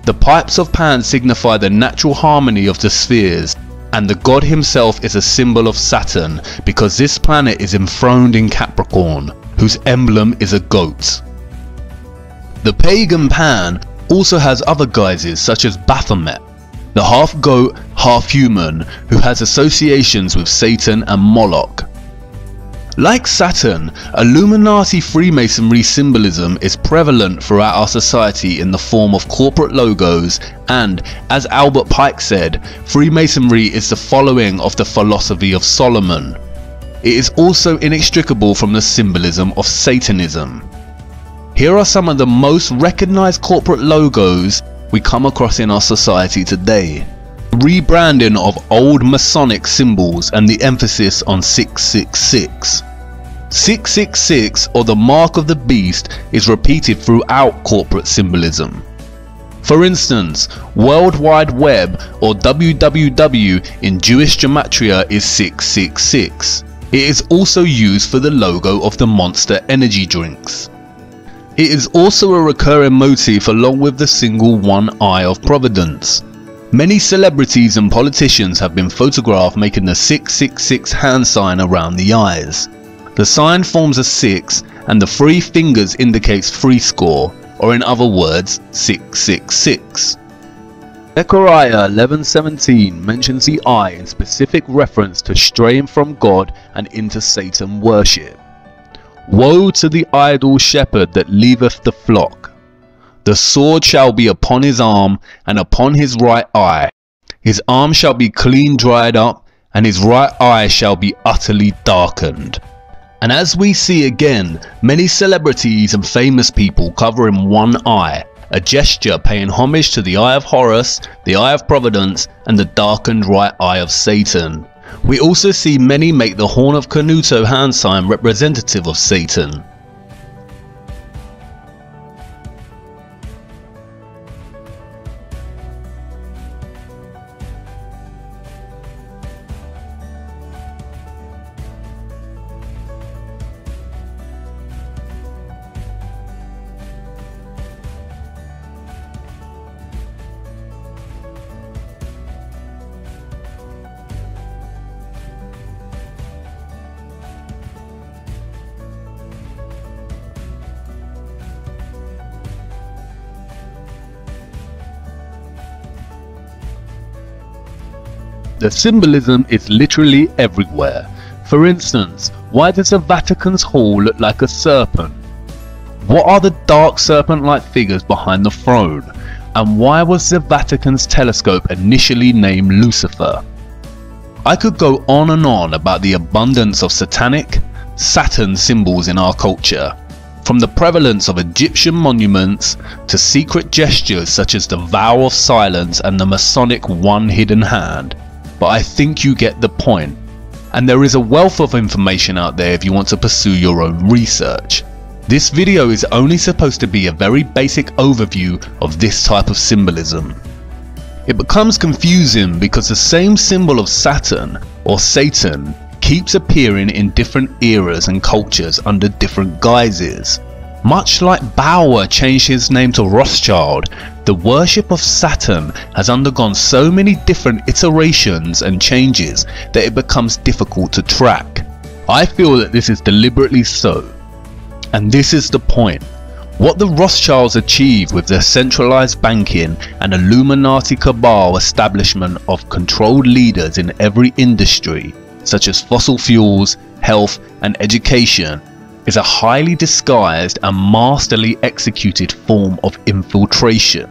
The pipes of Pan signify the natural harmony of the spheres, and the god himself is a symbol of Saturn because this planet is enthroned in Capricorn, whose emblem is a goat. The pagan Pan also has other guises such as Baphomet, the half goat, half human, who has associations with Satan and Moloch. Like Saturn, Illuminati Freemasonry symbolism is prevalent throughout our society in the form of corporate logos, and, as Albert Pike said, Freemasonry is the following of the philosophy of Solomon. It is also inextricable from the symbolism of Satanism. Here are some of the most recognized corporate logos we come across in our society today. Rebranding of old Masonic symbols and the emphasis on 666. 666, or the mark of the beast, is repeated throughout corporate symbolism. For instance, World Wide Web, or WWW, in Jewish gematria is 666. It is also used for the logo of the Monster energy drinks. It is also a recurring motif along with the single one eye of Providence. Many celebrities and politicians have been photographed making the 666 hand sign around the eyes. The sign forms a 6 and the 3 fingers indicates 3 score, or in other words, 666. Zechariah 11:17 mentions the eye in specific reference to straying from God and into Satan worship. Woe to the idle shepherd that leaveth the flock. The sword shall be upon his arm and upon his right eye. His arm shall be clean dried up, and his right eye shall be utterly darkened. And as we see again, many celebrities and famous people covering one eye, a gesture paying homage to the Eye of Horus, the Eye of Providence, and the darkened right eye of Satan. We also see many make the Horn of Canuto hand sign representative of Satan. The symbolism is literally everywhere. For instance, why does the Vatican's hall look like a serpent? What are the dark serpent-like figures behind the throne? And why was the Vatican's telescope initially named Lucifer? I could go on and on about the abundance of satanic, Saturn symbols in our culture, from the prevalence of Egyptian monuments to secret gestures such as the vow of silence and the Masonic one hidden hand. But I think you get the point, and there is a wealth of information out there if you want to pursue your own research. This video is only supposed to be a very basic overview of this type of symbolism. It becomes confusing because the same symbol of Saturn or Satan keeps appearing in different eras and cultures under different guises. Much like Bauer changed his name to Rothschild, the worship of Saturn has undergone so many different iterations and changes that it becomes difficult to track. I feel that this is deliberately so. And this is the point. What the Rothschilds achieved with their centralized banking and Illuminati cabal establishment of controlled leaders in every industry, such as fossil fuels, health and education, is a highly disguised and masterly executed form of infiltration.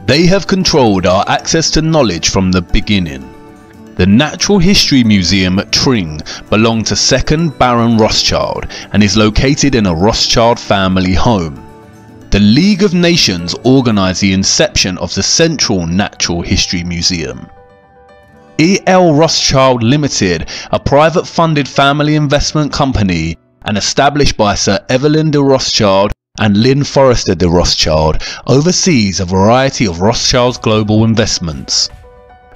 They have controlled our access to knowledge from the beginning. The Natural History Museum at Tring belonged to 2nd Baron Rothschild and is located in a Rothschild family home. The League of Nations organized the inception of the Central Natural History Museum. E.L. Rothschild Limited, a private funded family investment company and established by Sir Evelyn de Rothschild and Lynn Forrester de Rothschild, oversees a variety of Rothschild's global investments.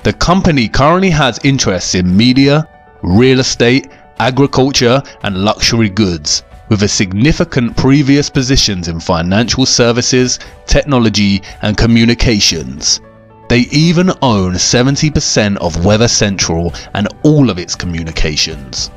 The company currently has interests in media, real estate, agriculture and luxury goods, with a significant previous positions in financial services, technology and communications. They even own 70% of Weather Central and all of its communications.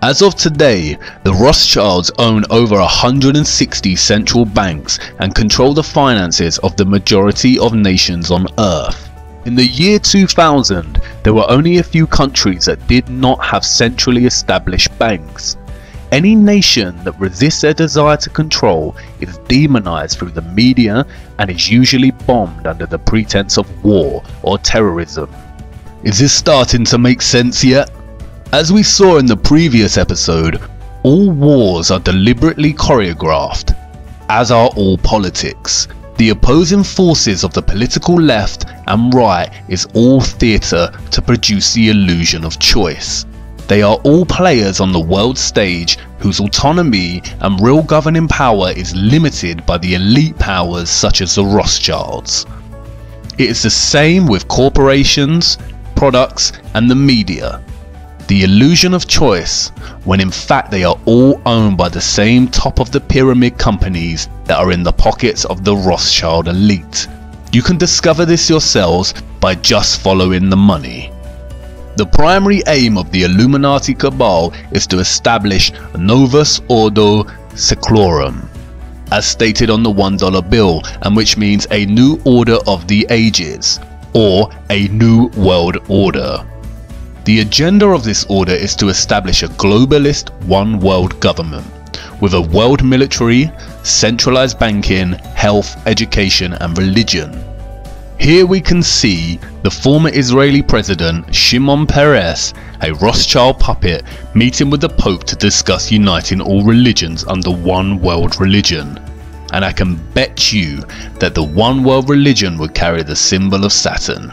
As of today, the Rothschilds own over 160 central banks and control the finances of the majority of nations on Earth. In the year 2000, there were only a few countries that did not have centrally established banks. Any nation that resists their desire to control is demonized through the media and is usually bombed under the pretense of war or terrorism. Is this starting to make sense yet? As we saw in the previous episode, all wars are deliberately choreographed, as are all politics. The opposing forces of the political left and right is all theatre to produce the illusion of choice. They are all players on the world stage whose autonomy and real governing power is limited by the elite powers such as the Rothschilds. It is the same with corporations, products and the media. The illusion of choice, when in fact they are all owned by the same top of the pyramid companies that are in the pockets of the Rothschild elite. You can discover this yourselves by just following the money. The primary aim of the Illuminati cabal is to establish Novus Ordo Seclorum, as stated on the $1 bill, and which means a new order of the ages, or a new world order. The agenda of this order is to establish a globalist one world government, with a world military, centralized banking, health, education and religion. Here we can see the former Israeli president Shimon Peres, a Rothschild puppet, meeting with the Pope to discuss uniting all religions under one world religion. And I can bet you that the one world religion would carry the symbol of Saturn.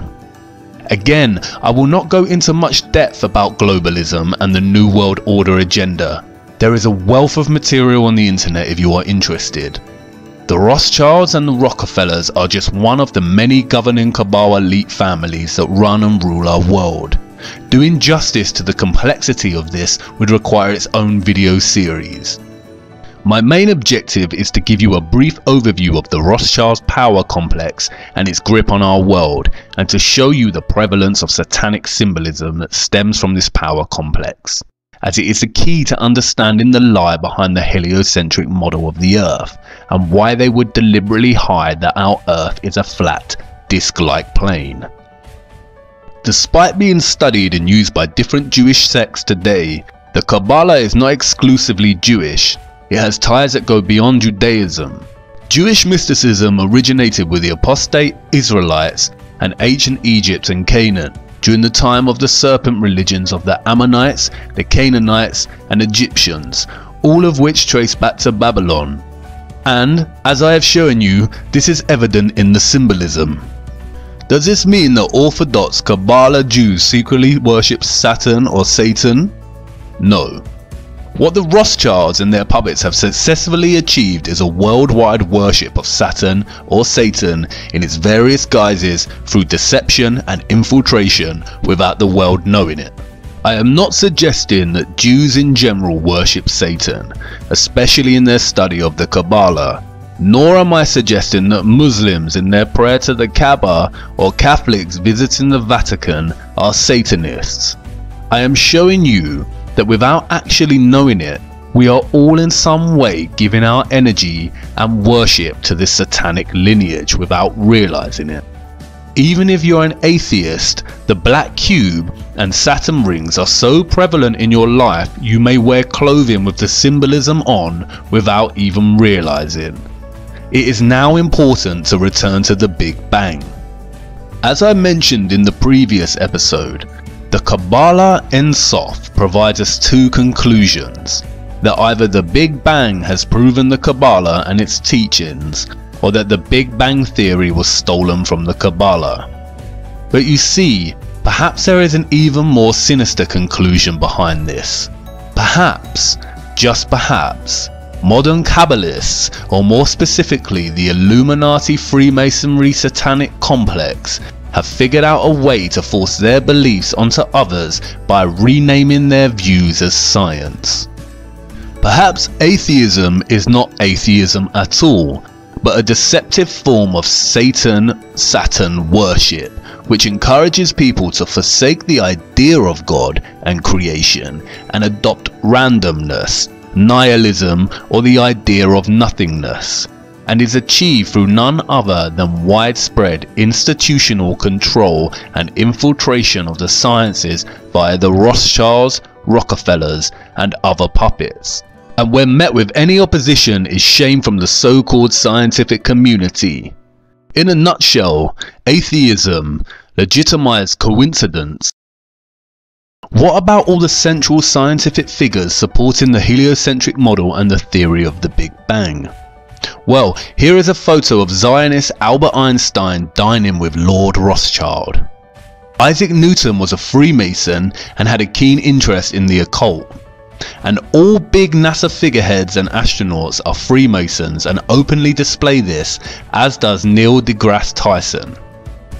Again, I will not go into much depth about globalism and the New World Order agenda. There is a wealth of material on the internet if you are interested. The Rothschilds and the Rockefellers are just one of the many governing cabal elite families that run and rule our world. Doing justice to the complexity of this would require its own video series. My main objective is to give you a brief overview of the Rothschilds power complex and its grip on our world, and to show you the prevalence of satanic symbolism that stems from this power complex, as it is the key to understanding the lie behind the heliocentric model of the Earth, and why they would deliberately hide that our Earth is a flat, disc-like plane. Despite being studied and used by different Jewish sects today, the Kabbalah is not exclusively Jewish. It has ties that go beyond Judaism. Jewish mysticism originated with the apostate Israelites and ancient Egypt and Canaan during the time of the serpent religions of the Ammonites, the Canaanites and Egyptians, all of which trace back to Babylon. And, as I have shown you, this is evident in the symbolism. Does this mean that Orthodox Kabbalah Jews secretly worship Saturn or Satan? No. What the Rothschilds and their puppets have successfully achieved is a worldwide worship of Saturn or Satan in its various guises through deception and infiltration without the world knowing it. I am not suggesting that Jews in general worship Satan, especially in their study of the Kabbalah, nor am I suggesting that Muslims in their prayer to the Kaaba or Catholics visiting the Vatican are Satanists. I am showing you that without actually knowing it, we are all in some way giving our energy and worship to this satanic lineage without realizing it. Even if you're an atheist, the black cube and Saturn rings are so prevalent in your life you may wear clothing with the symbolism on without even realizing. It is now important to return to the Big Bang. As I mentioned in the previous episode, the Kabbalah Ein Sof provides us two conclusions: that either the Big Bang has proven the Kabbalah and its teachings, or that the Big Bang theory was stolen from the Kabbalah. But you see, perhaps there is an even more sinister conclusion behind this. Perhaps, just perhaps, modern Kabbalists, or more specifically the Illuminati Freemasonry satanic complex, have figured out a way to force their beliefs onto others by renaming their views as science. Perhaps atheism is not atheism at all, but a deceptive form of Satan-Saturn worship, which encourages people to forsake the idea of God and creation and adopt randomness, nihilism, or the idea of nothingness, and is achieved through none other than widespread institutional control and infiltration of the sciences via the Rothschilds, Rockefellers, and other puppets. And when met with any opposition is shamed from the so-called scientific community. In a nutshell, atheism legitimized coincidence. What about all the central scientific figures supporting the heliocentric model and the theory of the Big Bang? Well, here is a photo of Zionist Albert Einstein dining with Lord Rothschild. Isaac Newton was a Freemason and had a keen interest in the occult. And all big NASA figureheads and astronauts are Freemasons and openly display this, as does Neil deGrasse Tyson.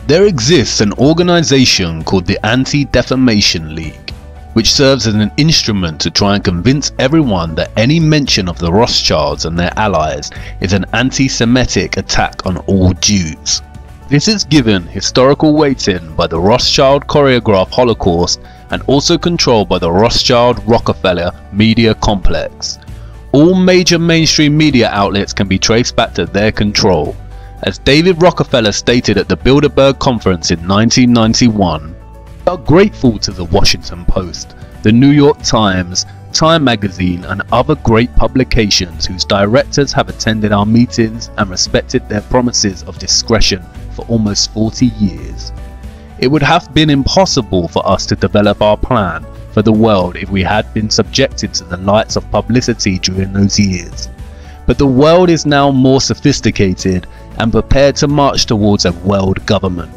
There exists an organization called the Anti-Defamation League, which serves as an instrument to try and convince everyone that any mention of the Rothschilds and their allies is an anti-Semitic attack on all Jews. This is given historical weighting by the Rothschild choreographed Holocaust and also controlled by the Rothschild-Rockefeller media complex. All major mainstream media outlets can be traced back to their control. As David Rockefeller stated at the Bilderberg Conference in 1991, "We are grateful to the Washington Post, the New York Times, Time magazine and other great publications whose directors have attended our meetings and respected their promises of discretion for almost 40 years. It would have been impossible for us to develop our plan for the world if we had been subjected to the lights of publicity during those years. But the world is now more sophisticated and prepared to march towards a world government.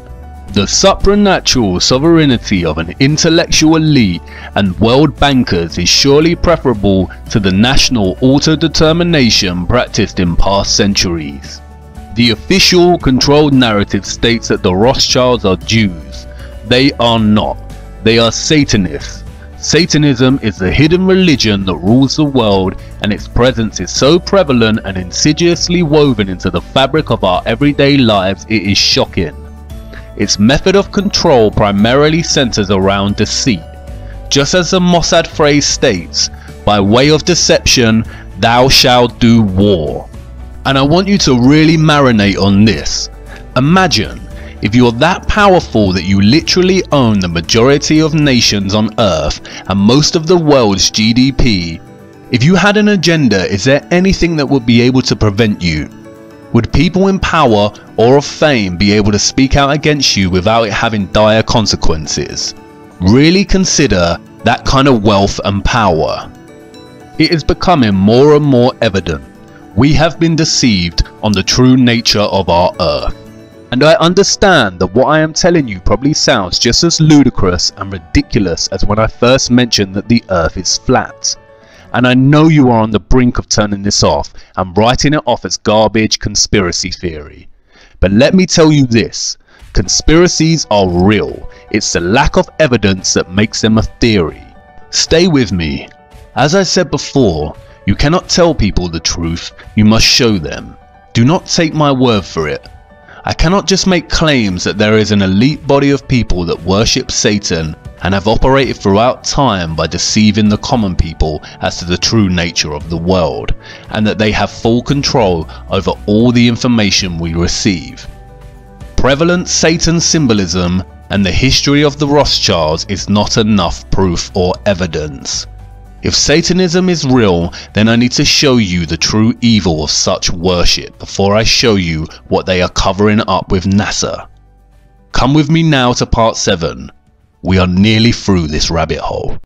The supernatural sovereignty of an intellectual elite and world bankers is surely preferable to the national autodetermination practiced in past centuries. The official controlled narrative states that the Rothschilds are Jews. They are not. They are Satanists. Satanism is the hidden religion that rules the world, and its presence is so prevalent and insidiously woven into the fabric of our everyday lives it is shocking. Its method of control primarily centers around deceit. Just as the Mossad phrase states, by way of deception, thou shalt do war. And I want you to really marinate on this. Imagine If you're that powerful that you literally own the majority of nations on Earth and most of the world's GDP, if you had an agenda, is there anything that would be able to prevent you? Would people in power or of fame be able to speak out against you without it having dire consequences? Really consider that kind of wealth and power. It is becoming more and more evident we have been deceived on the true nature of our Earth. And I understand that what I am telling you probably sounds just as ludicrous and ridiculous as when I first mentioned that the Earth is flat. And I know you are on the brink of turning this off and writing it off as garbage conspiracy theory. But let me tell you this, conspiracies are real. It's the lack of evidence that makes them a theory. Stay with me. As I said before, you cannot tell people the truth, you must show them. Do not take my word for it. I cannot just make claims that there is an elite body of people that worship Satan and have operated throughout time by deceiving the common people as to the true nature of the world, and that they have full control over all the information we receive. Prevalent Satan symbolism and the history of the Rothschilds is not enough proof or evidence. If Satanism is real, then I need to show you the true evil of such worship before I show you what they are covering up with NASA. Come with me now to part 7. We are nearly through this rabbit hole.